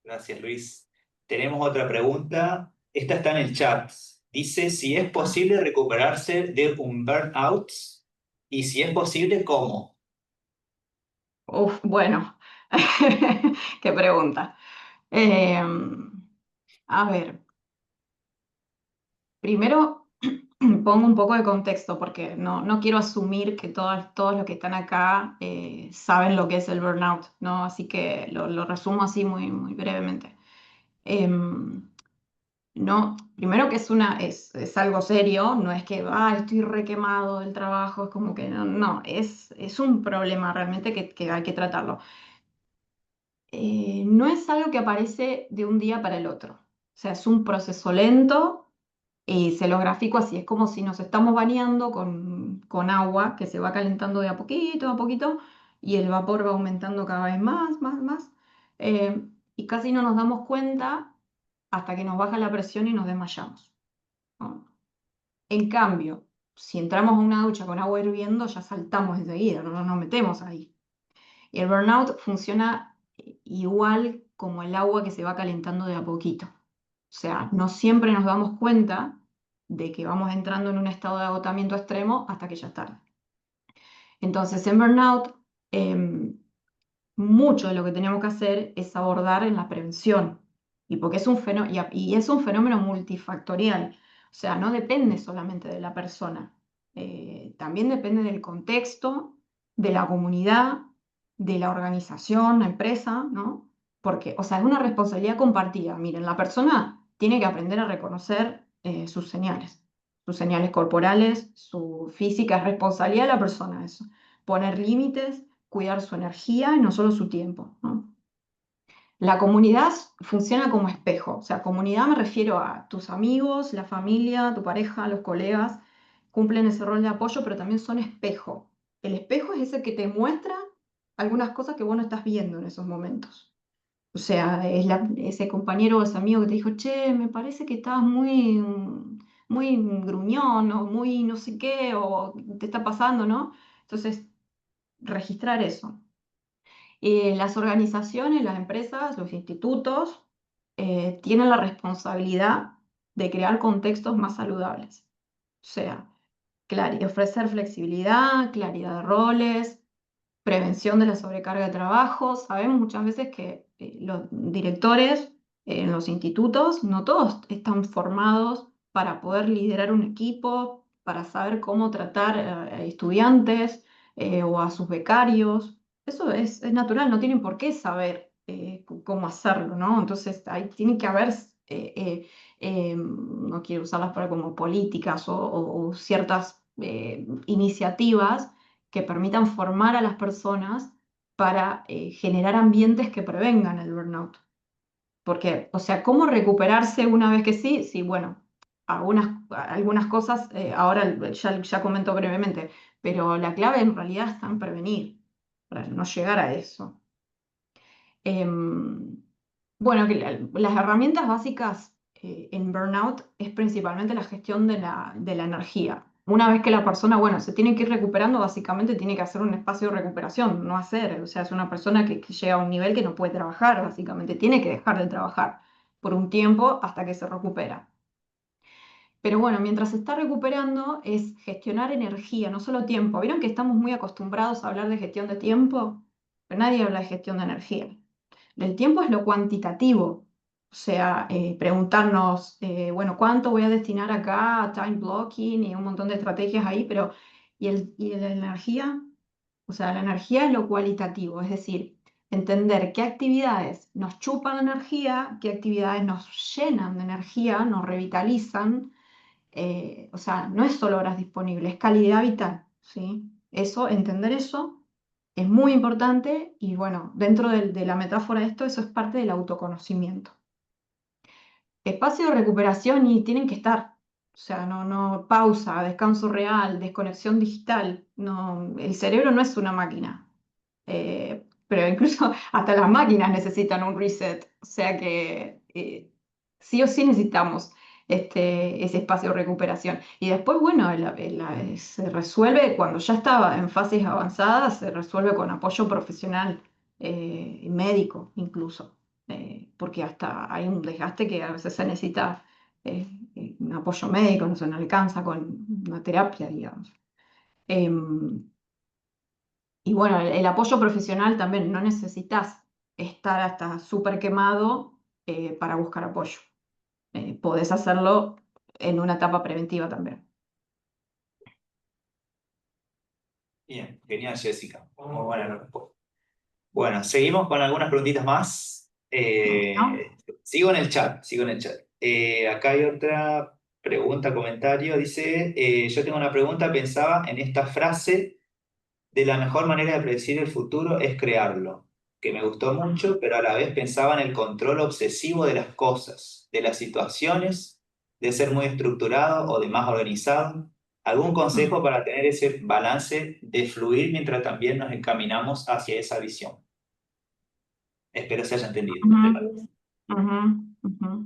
Gracias, Luis. Tenemos otra pregunta. Esta está en el chat. Dice si es posible recuperarse de un burnout y si es posible, ¿cómo? Uf, bueno, qué pregunta. Eh, a ver, primero pongo un poco de contexto porque no quiero asumir que todos los que están acá saben lo que es el burnout, ¿no? Así que lo resumo así muy, muy brevemente. Em, no, primero que es algo serio, no es que estoy requemado del trabajo, es como que no, es un problema realmente que hay que tratarlo. No es algo que aparece de un día para el otro. O sea, es un proceso lento y se lo grafico así. Es como si nos estamos bañando con agua que se va calentando de a poquito, y el vapor va aumentando cada vez más, más, más. Y casi no nos damos cuenta hasta que nos baja la presión y nos desmayamos, ¿no? En cambio, si entramos a una ducha con agua hirviendo, ya saltamos enseguida, no nos metemos ahí. Y el burnout funciona igual como el agua que se va calentando de a poquito. O sea, no siempre nos damos cuenta de que vamos entrando en un estado de agotamiento extremo hasta que ya es tarde. Entonces, en burnout, em, mucho de lo que tenemos que hacer es abordar en la prevención. Y porque es un fenómeno, y es un fenómeno multifactorial. O sea, no depende solamente de la persona. También depende del contexto, de la comunidad, de la organización, la empresa, ¿no? Porque, o sea, es una responsabilidad compartida. Miren, la persona tiene que aprender a reconocer sus señales corporales, su física, es responsabilidad de la persona eso. Poner límites, cuidar su energía y no solo su tiempo, ¿no? La comunidad funciona como espejo, o sea, comunidad me refiero a tus amigos, la familia, tu pareja, los colegas, cumplen ese rol de apoyo, pero también son espejo. El espejo es ese que te muestra algunas cosas que vos no estás viendo en esos momentos. O sea, es ese compañero o ese amigo que te dijo, che, me parece que estás muy gruñón o muy no sé qué, o te está pasando, ¿no? Entonces, registrar eso. Las organizaciones, las empresas, los institutos tienen la responsabilidad de crear contextos más saludables. O sea, ofrecer flexibilidad, claridad de roles, prevención de la sobrecarga de trabajo. Sabemos muchas veces que los directores en los institutos, no todos están formados para poder liderar un equipo, para saber cómo tratar a estudiantes o a sus becarios. Eso es natural, no tienen por qué saber cómo hacerlo, ¿no? Entonces, ahí tiene que haber, no quiero usarlas para como políticas o ciertas iniciativas que permitan formar a las personas para generar ambientes que prevengan el burnout. Porque, o sea, ¿cómo recuperarse una vez que sí? Sí, bueno, algunas cosas, ahora ya comento brevemente, pero la clave en realidad está en prevenir, para no llegar a eso. Em, bueno, que las herramientas básicas en burnout es principalmente la gestión de la energía. Una vez que la persona, bueno, se tiene que ir recuperando, básicamente tiene que hacer un espacio de recuperación, no hacer, o sea, es una persona que llega a un nivel que no puede trabajar, básicamente, tiene que dejar de trabajar por un tiempo hasta que se recupera. Pero bueno, mientras se está recuperando es gestionar energía, no solo tiempo. ¿Vieron que estamos muy acostumbrados a hablar de gestión de tiempo? Pero nadie habla de gestión de energía. El tiempo es lo cuantitativo, o sea, preguntarnos, bueno, ¿cuánto voy a destinar acá a time blocking y un montón de estrategias ahí? Pero, ¿y la energía? O sea, la energía es lo cualitativo, es decir, entender qué actividades nos chupan la energía, qué actividades nos llenan de energía, nos revitalizan. O sea, no es solo horas disponibles, es calidad vital, ¿sí? Eso, entender eso es muy importante y bueno, dentro de la metáfora de esto, eso es parte del autoconocimiento. Espacio de recuperación y tienen que estar, o sea, no pausa, descanso real, desconexión digital, no, el cerebro no es una máquina. Pero incluso hasta las máquinas necesitan un reset, o sea que sí o sí necesitamos ese espacio de recuperación. Y después, bueno, se resuelve cuando ya estaba en fases avanzadas, se resuelve con apoyo profesional, médico incluso, porque hasta hay un desgaste que a veces se necesita un apoyo médico, no se no alcanza con una terapia, digamos. Em, y bueno, el apoyo profesional también, no necesitas estar hasta súper quemado para buscar apoyo. Podés hacerlo en una etapa preventiva también. Bien, genial, Jessica. Muy buena respuesta. Bueno, seguimos con algunas preguntitas más. ¿No? Sigo en el chat, sigo en el chat. Acá hay otra pregunta, comentario. Dice, yo tengo una pregunta, pensaba en esta frase de la mejor manera de predecir el futuro es crearlo, que me gustó mucho, pero a la vez pensaba en el control obsesivo de las cosas, de las situaciones, de ser muy estructurado o de más organizado. ¿Algún consejo para tener ese balance de fluir mientras también nos encaminamos hacia esa visión? Espero se haya entendido. ¿Te Ujú, parece? ujú, ujú.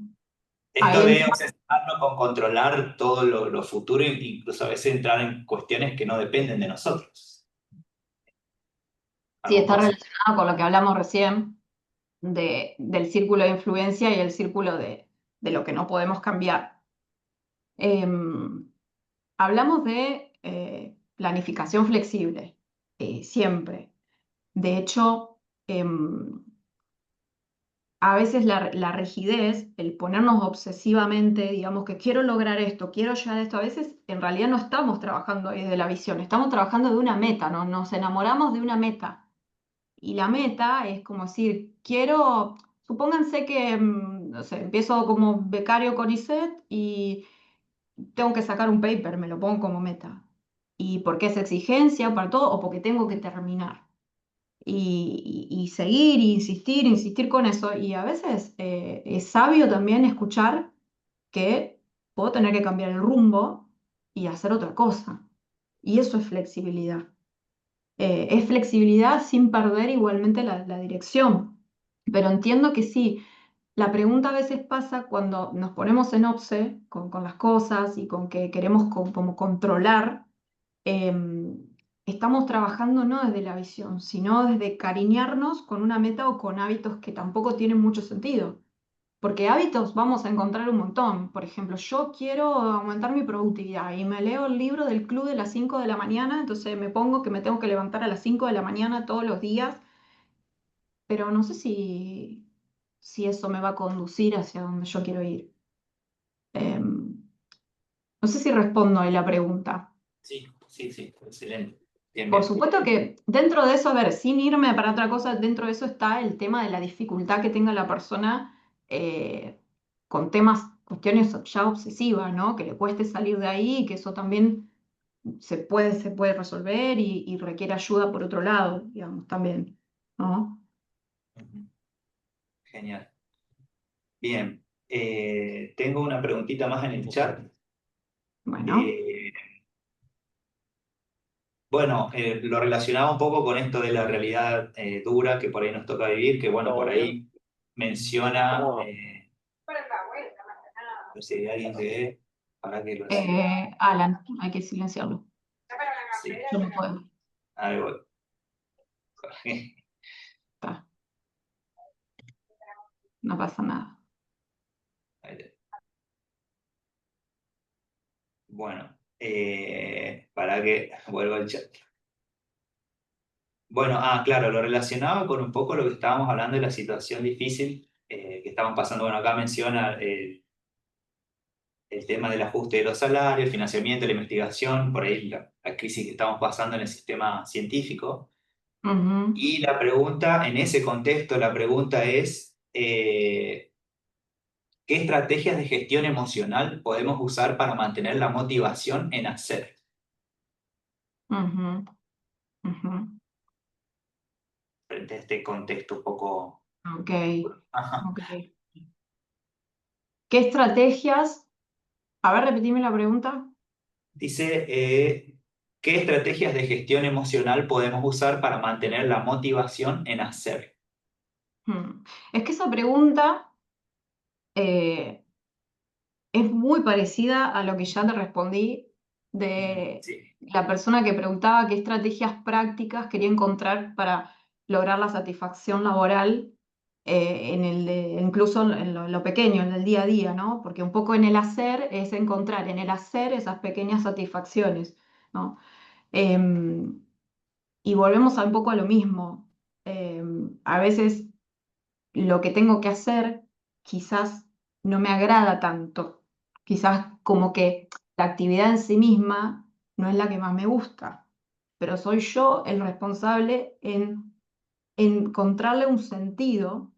Ahí Esto el de tema. obsesionarnos con controlar todo lo futuro, incluso a veces entrar en cuestiones que no dependen de nosotros. Sí, ¿Algún está consejo? relacionado con lo que hablamos recién del círculo de influencia y el círculo de lo que no podemos cambiar. Em, Hablamos de planificación flexible, siempre. De hecho, a veces la rigidez, el ponernos obsesivamente, digamos que quiero lograr esto, quiero llegar a esto, a veces en realidad no estamos trabajando ahí de la visión, estamos trabajando de una meta, ¿no? Nos enamoramos de una meta. Y la meta es como decir, quiero, supónganse que, no sé, empiezo como becario con ISET y tengo que sacar un paper, me lo pongo como meta. ¿Y por qué es exigencia para todo? O porque tengo que terminar. Y seguir, insistir, insistir con eso. Y a veces es sabio también escuchar que puedo tener que cambiar el rumbo y hacer otra cosa. Y eso es flexibilidad. Es flexibilidad sin perder igualmente la dirección. Pero entiendo que sí, la pregunta a veces pasa cuando nos ponemos en obse con las cosas y con que queremos como controlar, estamos trabajando no desde la visión, sino desde cariñarnos con una meta o con hábitos que tampoco tienen mucho sentido. Porque hábitos vamos a encontrar un montón. Por ejemplo, yo quiero aumentar mi productividad y me leo el libro del club de las 5 de la mañana, entonces me pongo que me tengo que levantar a las 5 de la mañana todos los días, pero no sé si eso me va a conducir hacia donde yo quiero ir. No sé si respondo a la pregunta. Sí, sí, sí, excelente. Bien, Por bien. supuesto que dentro de eso, a ver, sin irme para otra cosa, dentro de eso está el tema de la dificultad que tenga la persona con temas, cuestiones ya obsesivas, ¿no? Que le cueste salir de ahí y que eso también se puede resolver y requiere ayuda por otro lado, digamos, también, ¿no? Ujú. Genial. Bien. Tengo una preguntita más en el chat. Bueno, Eh, bueno, lo relacionaba un poco con esto de la realidad dura que por ahí nos toca vivir, que bueno, por ahí menciona, a ver si hay alguien que ve, para que lo Alan, hay que silenciarlo. sí, Yo no puedo. ahí voy. Está, no pasa nada. Ahí está. Bueno, para que vuelva al chat. Bueno, claro, lo relacionaba con un poco lo que estábamos hablando de la situación difícil que estamos pasando. Bueno, acá menciona el tema del ajuste de los salarios, el financiamiento, la investigación, por ahí la crisis que estamos pasando en el sistema científico. Ujú, Y la pregunta, en ese contexto, la pregunta es, ¿qué estrategias de gestión emocional podemos usar para mantener la motivación en hacer? ujú, ujú. Frente a este contexto un poco... Ok, Ajá. ok. ¿Qué estrategias? A ver, repetime la pregunta. Dice, ¿qué estrategias de gestión emocional podemos usar para mantener la motivación en hacer? Es que esa pregunta eh, es muy parecida a lo que ya te respondí de Sí. la persona que preguntaba qué estrategias prácticas quería encontrar para lograr la satisfacción laboral incluso en lo pequeño, en el día a día, ¿no? Porque un poco en el hacer es encontrar en el hacer esas pequeñas satisfacciones, ¿no? Em, y volvemos un poco a lo mismo. A veces lo que tengo que hacer quizás no me agrada tanto. Quizás como que la actividad en sí misma no es la que más me gusta, pero soy yo el responsable en encontrarle un sentido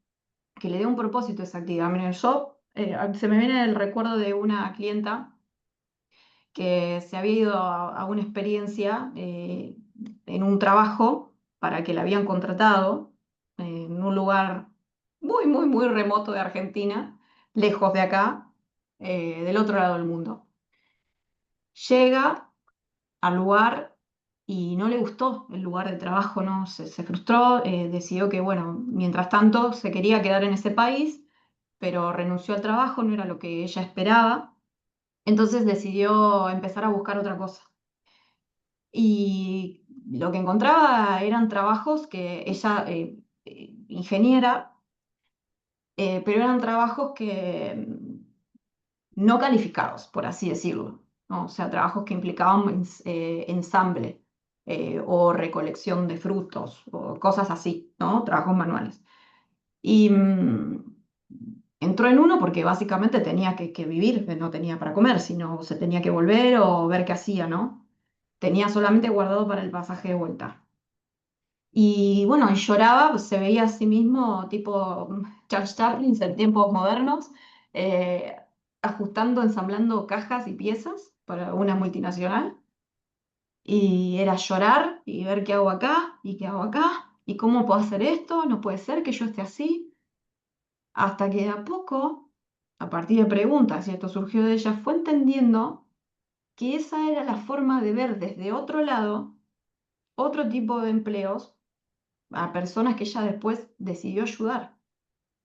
que le dé un propósito a esa actividad. Miren, se me viene el recuerdo de una clienta que se había ido a una experiencia en un trabajo para que la habían contratado en un lugar muy, muy, muy remoto de Argentina, lejos de acá, del otro lado del mundo. Llega al lugar y no le gustó el lugar de trabajo, no, se frustró, decidió que, bueno, mientras tanto se quería quedar en ese país, pero renunció al trabajo, no era lo que ella esperaba, entonces decidió empezar a buscar otra cosa. Y lo que encontraba eran trabajos que ella, ingeniera, pero eran trabajos que no calificados, por así decirlo, ¿no? O sea, trabajos que implicaban ensamble o recolección de frutos o cosas así, ¿no? Trabajos manuales. Y entró en uno porque básicamente tenía que vivir, no tenía para comer, sino se tenía que volver o ver qué hacía, ¿no? Tenía solamente guardado para el pasaje de vuelta. Y bueno, y lloraba, pues, se veía a sí mismo tipo Charles Chaplin en tiempos modernos, eh, ajustando, ensamblando cajas y piezas para una multinacional. Y era llorar y ver qué hago acá y qué hago acá y cómo puedo hacer esto, no puede ser que yo esté así. Hasta que de a poco, a partir de preguntas, y esto surgió de ella, fue entendiendo que esa era la forma de ver desde otro lado otro tipo de empleos a personas que ella después decidió ayudar,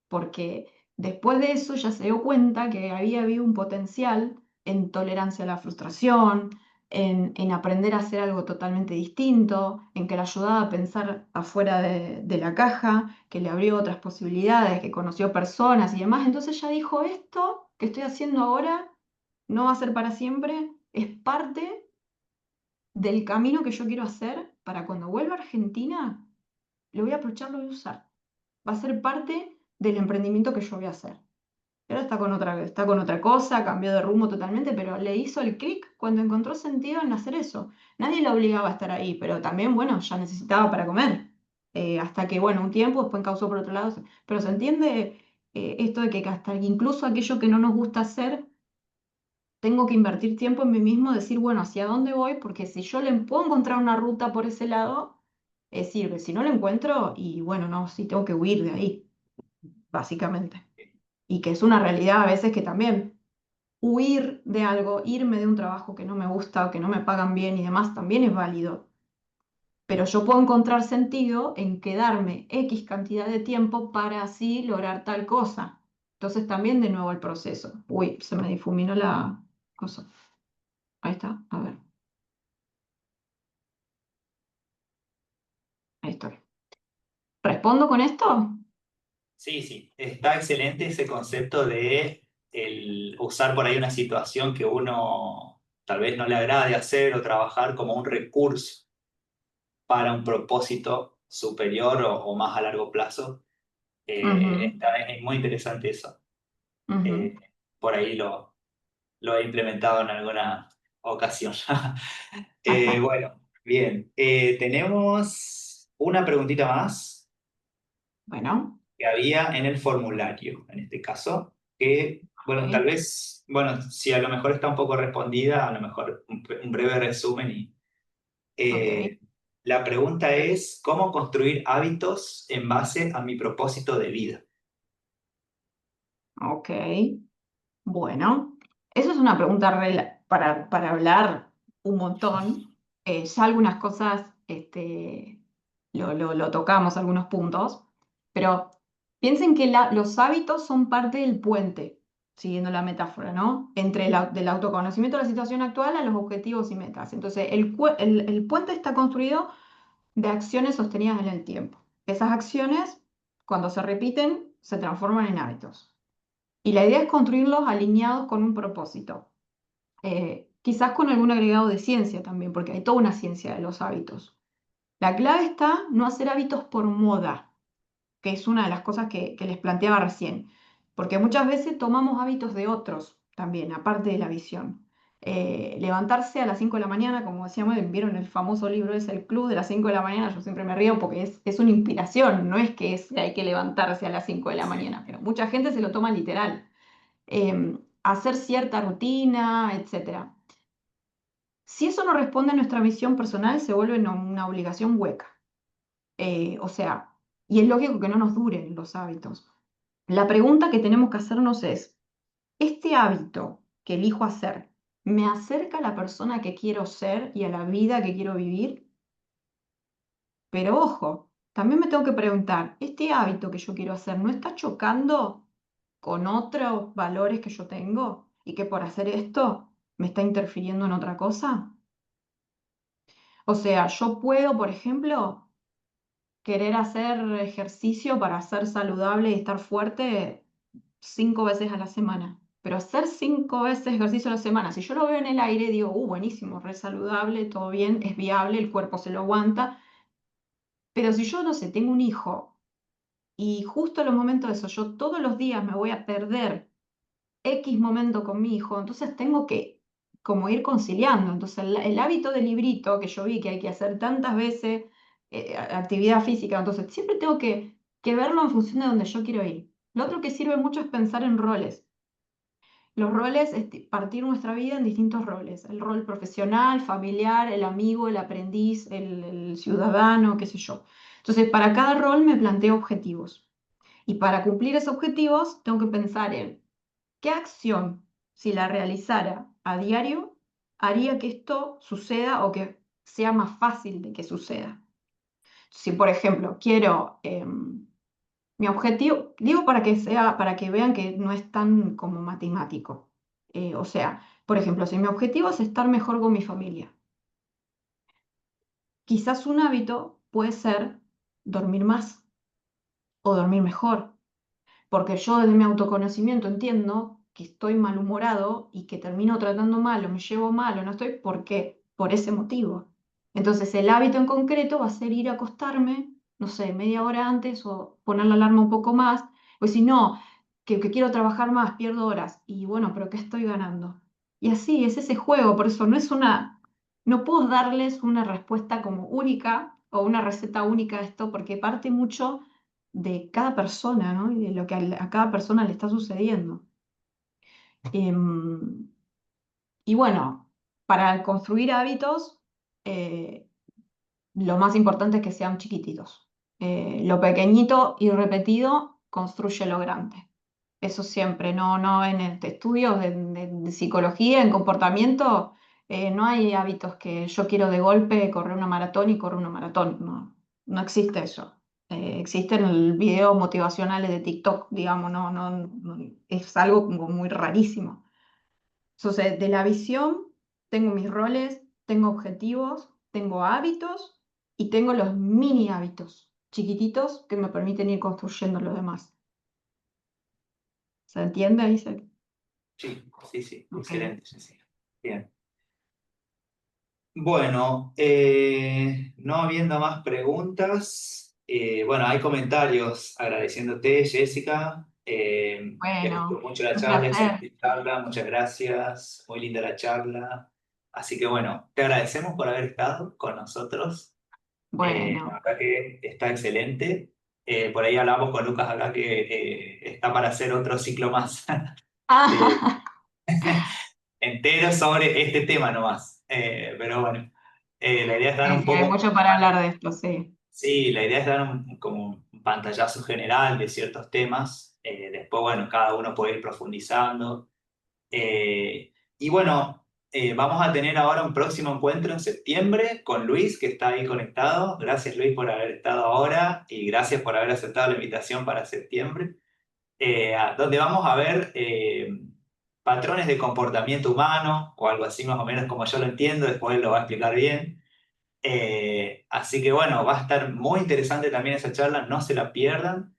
porque después de eso ya se dio cuenta que había habido un potencial en tolerancia a la frustración, en aprender a hacer algo totalmente distinto, en que la ayudaba a pensar afuera de la caja, que le abrió otras posibilidades, que conoció personas y demás. Entonces ella dijo, esto que estoy haciendo ahora no va a ser para siempre, es parte del camino que yo quiero hacer para cuando vuelva a Argentina, lo voy a aprovechar, lo voy a usar. Va a ser parte del emprendimiento que yo voy a hacer. Y ahora está con otra cosa, cambió de rumbo totalmente, pero le hizo el clic cuando encontró sentido en hacer eso. Nadie la obligaba a estar ahí, pero también, bueno, ya necesitaba para comer. Hasta que, bueno, un tiempo, después causó por otro lado. Pero se entiende esto de que hasta incluso aquello que no nos gusta hacer, tengo que invertir tiempo en mí mismo, decir, bueno, ¿hacia dónde voy? Porque si yo le puedo encontrar una ruta por ese lado, sirve. Si no la encuentro, y bueno, no, sí tengo que huir de ahí, básicamente. y que es una realidad a veces que también huir de algo, irme de un trabajo que no me gusta o que no me pagan bien y demás, también es válido. Pero yo puedo encontrar sentido en quedarme X cantidad de tiempo para así lograr tal cosa. Entonces también de nuevo el proceso. Uy, se me difuminó la cosa. Ahí está, a ver, ahí estoy. ¿Respondo con esto? Sí, sí, está excelente ese concepto de el usar por ahí una situación que uno tal vez no le agrade hacer o trabajar como un recurso para un propósito superior o más a largo plazo. Ujú, Es muy interesante eso. ujú. Eh, por ahí lo he implementado en alguna ocasión. Bueno, bien. Tenemos una preguntita más Bueno, que había en el formulario, en este caso, que, bueno, tal ok, vez, bueno, si a lo mejor está un poco respondida, a lo mejor un breve resumen. ok, Eh, la pregunta es, ¿cómo construir hábitos en base a mi propósito de vida? ok. Bueno, eso es una pregunta para hablar un montón. Ya algunas cosas lo tocamos, algunos puntos, pero piensen que los hábitos son parte del puente, siguiendo la metáfora, ¿no? Entre del autoconocimiento de la situación actual a los objetivos y metas. Entonces, el puente está construido de acciones sostenidas en el tiempo. Esas acciones, cuando se repiten, se transforman en hábitos. Y la idea es construirlos alineados con un propósito. Quizás con algún agregado de ciencia también, porque hay toda una ciencia de los hábitos. La clave está no hacer hábitos por moda, que es una de las cosas que les planteaba recién, porque muchas veces tomamos hábitos de otros también, aparte de la visión. Levantarse a las 5 de la mañana, como decíamos, vieron el famoso libro, es el club de las 5 de la mañana, yo siempre me río porque es una inspiración, no es que hay que levantarse a las 5 de la Sí. mañana, pero mucha gente se lo toma literal. Hacer cierta rutina, etcétera. Si eso no responde a nuestra visión personal, se vuelve una obligación hueca. O sea, y es lógico que no nos duren los hábitos. La pregunta que tenemos que hacernos es, ¿este hábito que elijo hacer me acerca a la persona que quiero ser y a la vida que quiero vivir? Pero ojo, también me tengo que preguntar, ¿este hábito que yo quiero hacer no está chocando con otros valores que yo tengo y que por hacer esto me está interfiriendo en otra cosa? O sea, yo puedo, por ejemplo, querer hacer ejercicio para ser saludable y estar fuerte 5 veces a la semana. Pero hacer 5 veces ejercicio a la semana, si yo lo veo en el aire, digo, buenísimo, re saludable, todo bien, es viable, el cuerpo se lo aguanta. Pero si yo, no sé, tengo un hijo y justo en los momentos de eso, yo todos los días me voy a perder X momento con mi hijo, entonces tengo que como ir conciliando. Entonces el hábito del librito que yo vi que hay que hacer tantas veces, actividad física, entonces siempre tengo que verlo en función de donde yo quiero ir. Lo otro que sirve mucho es pensar en roles. Los roles es partir nuestra vida en distintos roles. El rol profesional, familiar, el amigo, el aprendiz, el ciudadano, qué sé yo. Entonces, para cada rol me planteo objetivos. Y para cumplir esos objetivos, tengo que pensar en ¿qué acción, si la realizara a diario, haría que esto suceda o que sea más fácil de que suceda? Si, por ejemplo, quiero, mi objetivo, digo para que vean que no es tan como matemático. O sea, por ejemplo, si mi objetivo es estar mejor con mi familia, quizás un hábito puede ser dormir más o dormir mejor. Porque yo desde mi autoconocimiento entiendo que estoy malhumorado y que termino tratando mal o me llevo mal o no estoy porque por ese motivo. Entonces el hábito en concreto va a ser ir a acostarme, no sé, media hora antes o poner la alarma un poco más, pues si no, que quiero trabajar más, pierdo horas y bueno, pero ¿qué estoy ganando? Y así es ese juego, por eso no es no puedo darles una respuesta como única o una receta única a esto porque parte mucho de cada persona, ¿no? Y de lo que a cada persona le está sucediendo. Em, y bueno, para construir hábitos, eh, lo más importante es que sean chiquititos. Lo pequeñito y repetido construye lo grande. Eso siempre, no en estudios de psicología, en comportamiento, no hay hábitos que yo quiero de golpe correr una maratón y correr una maratón, no existe eso. Existen el videos motivacionales de TikTok, digamos, es algo como muy rarísimo. Entonces, de la visión, tengo mis roles, tengo objetivos, tengo hábitos y tengo los mini hábitos chiquititos que me permiten ir construyendo lo demás. ¿Se entiende, Isaac? Sí, sí, sí, Ok. excelente, Jessica. Bien. Bueno, no habiendo más preguntas, bueno, hay comentarios agradeciéndote, Jessica. Les gustó Bueno, mucho la un charla, placer. excelente charla, muchas gracias, muy linda la charla. Así que bueno, te agradecemos por haber estado con nosotros. La Bueno. verdad que está excelente. Por ahí hablamos con Lucas acá que está para hacer otro ciclo más de, Ah, entero sobre este tema nomás. Pero bueno, la idea es dar sí, un sí, hay poco, mucho para hablar de esto, sí. sí, la idea es dar como un pantallazo general de ciertos temas. Después, bueno, cada uno puede ir profundizando. Y bueno, vamos a tener ahora un próximo encuentro en septiembre con Luis, que está ahí conectado. Gracias, Luis, por haber estado ahora y gracias por haber aceptado la invitación para septiembre, donde vamos a ver patrones de comportamiento humano o algo así más o menos como yo lo entiendo, después él lo va a explicar bien. Así que bueno, va a estar muy interesante también esa charla, no se la pierdan.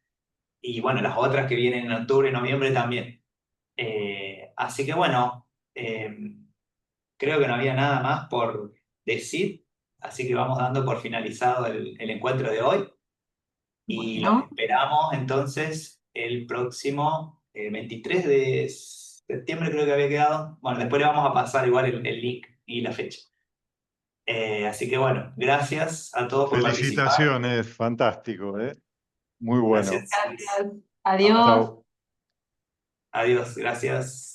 Y bueno, las otras que vienen en octubre y noviembre también. Así que bueno, creo que no había nada más por decir, así que vamos dando por finalizado el encuentro de hoy. Y los Bueno, esperamos entonces el próximo 23 de septiembre, creo que había quedado. Bueno, después le vamos a pasar igual el link y la fecha. Así que bueno, gracias a todos por participar. Felicitaciones, fantástico, ¿eh? Muy bueno. Gracias, Luis. gracias. Adiós. Chao. Adiós, gracias.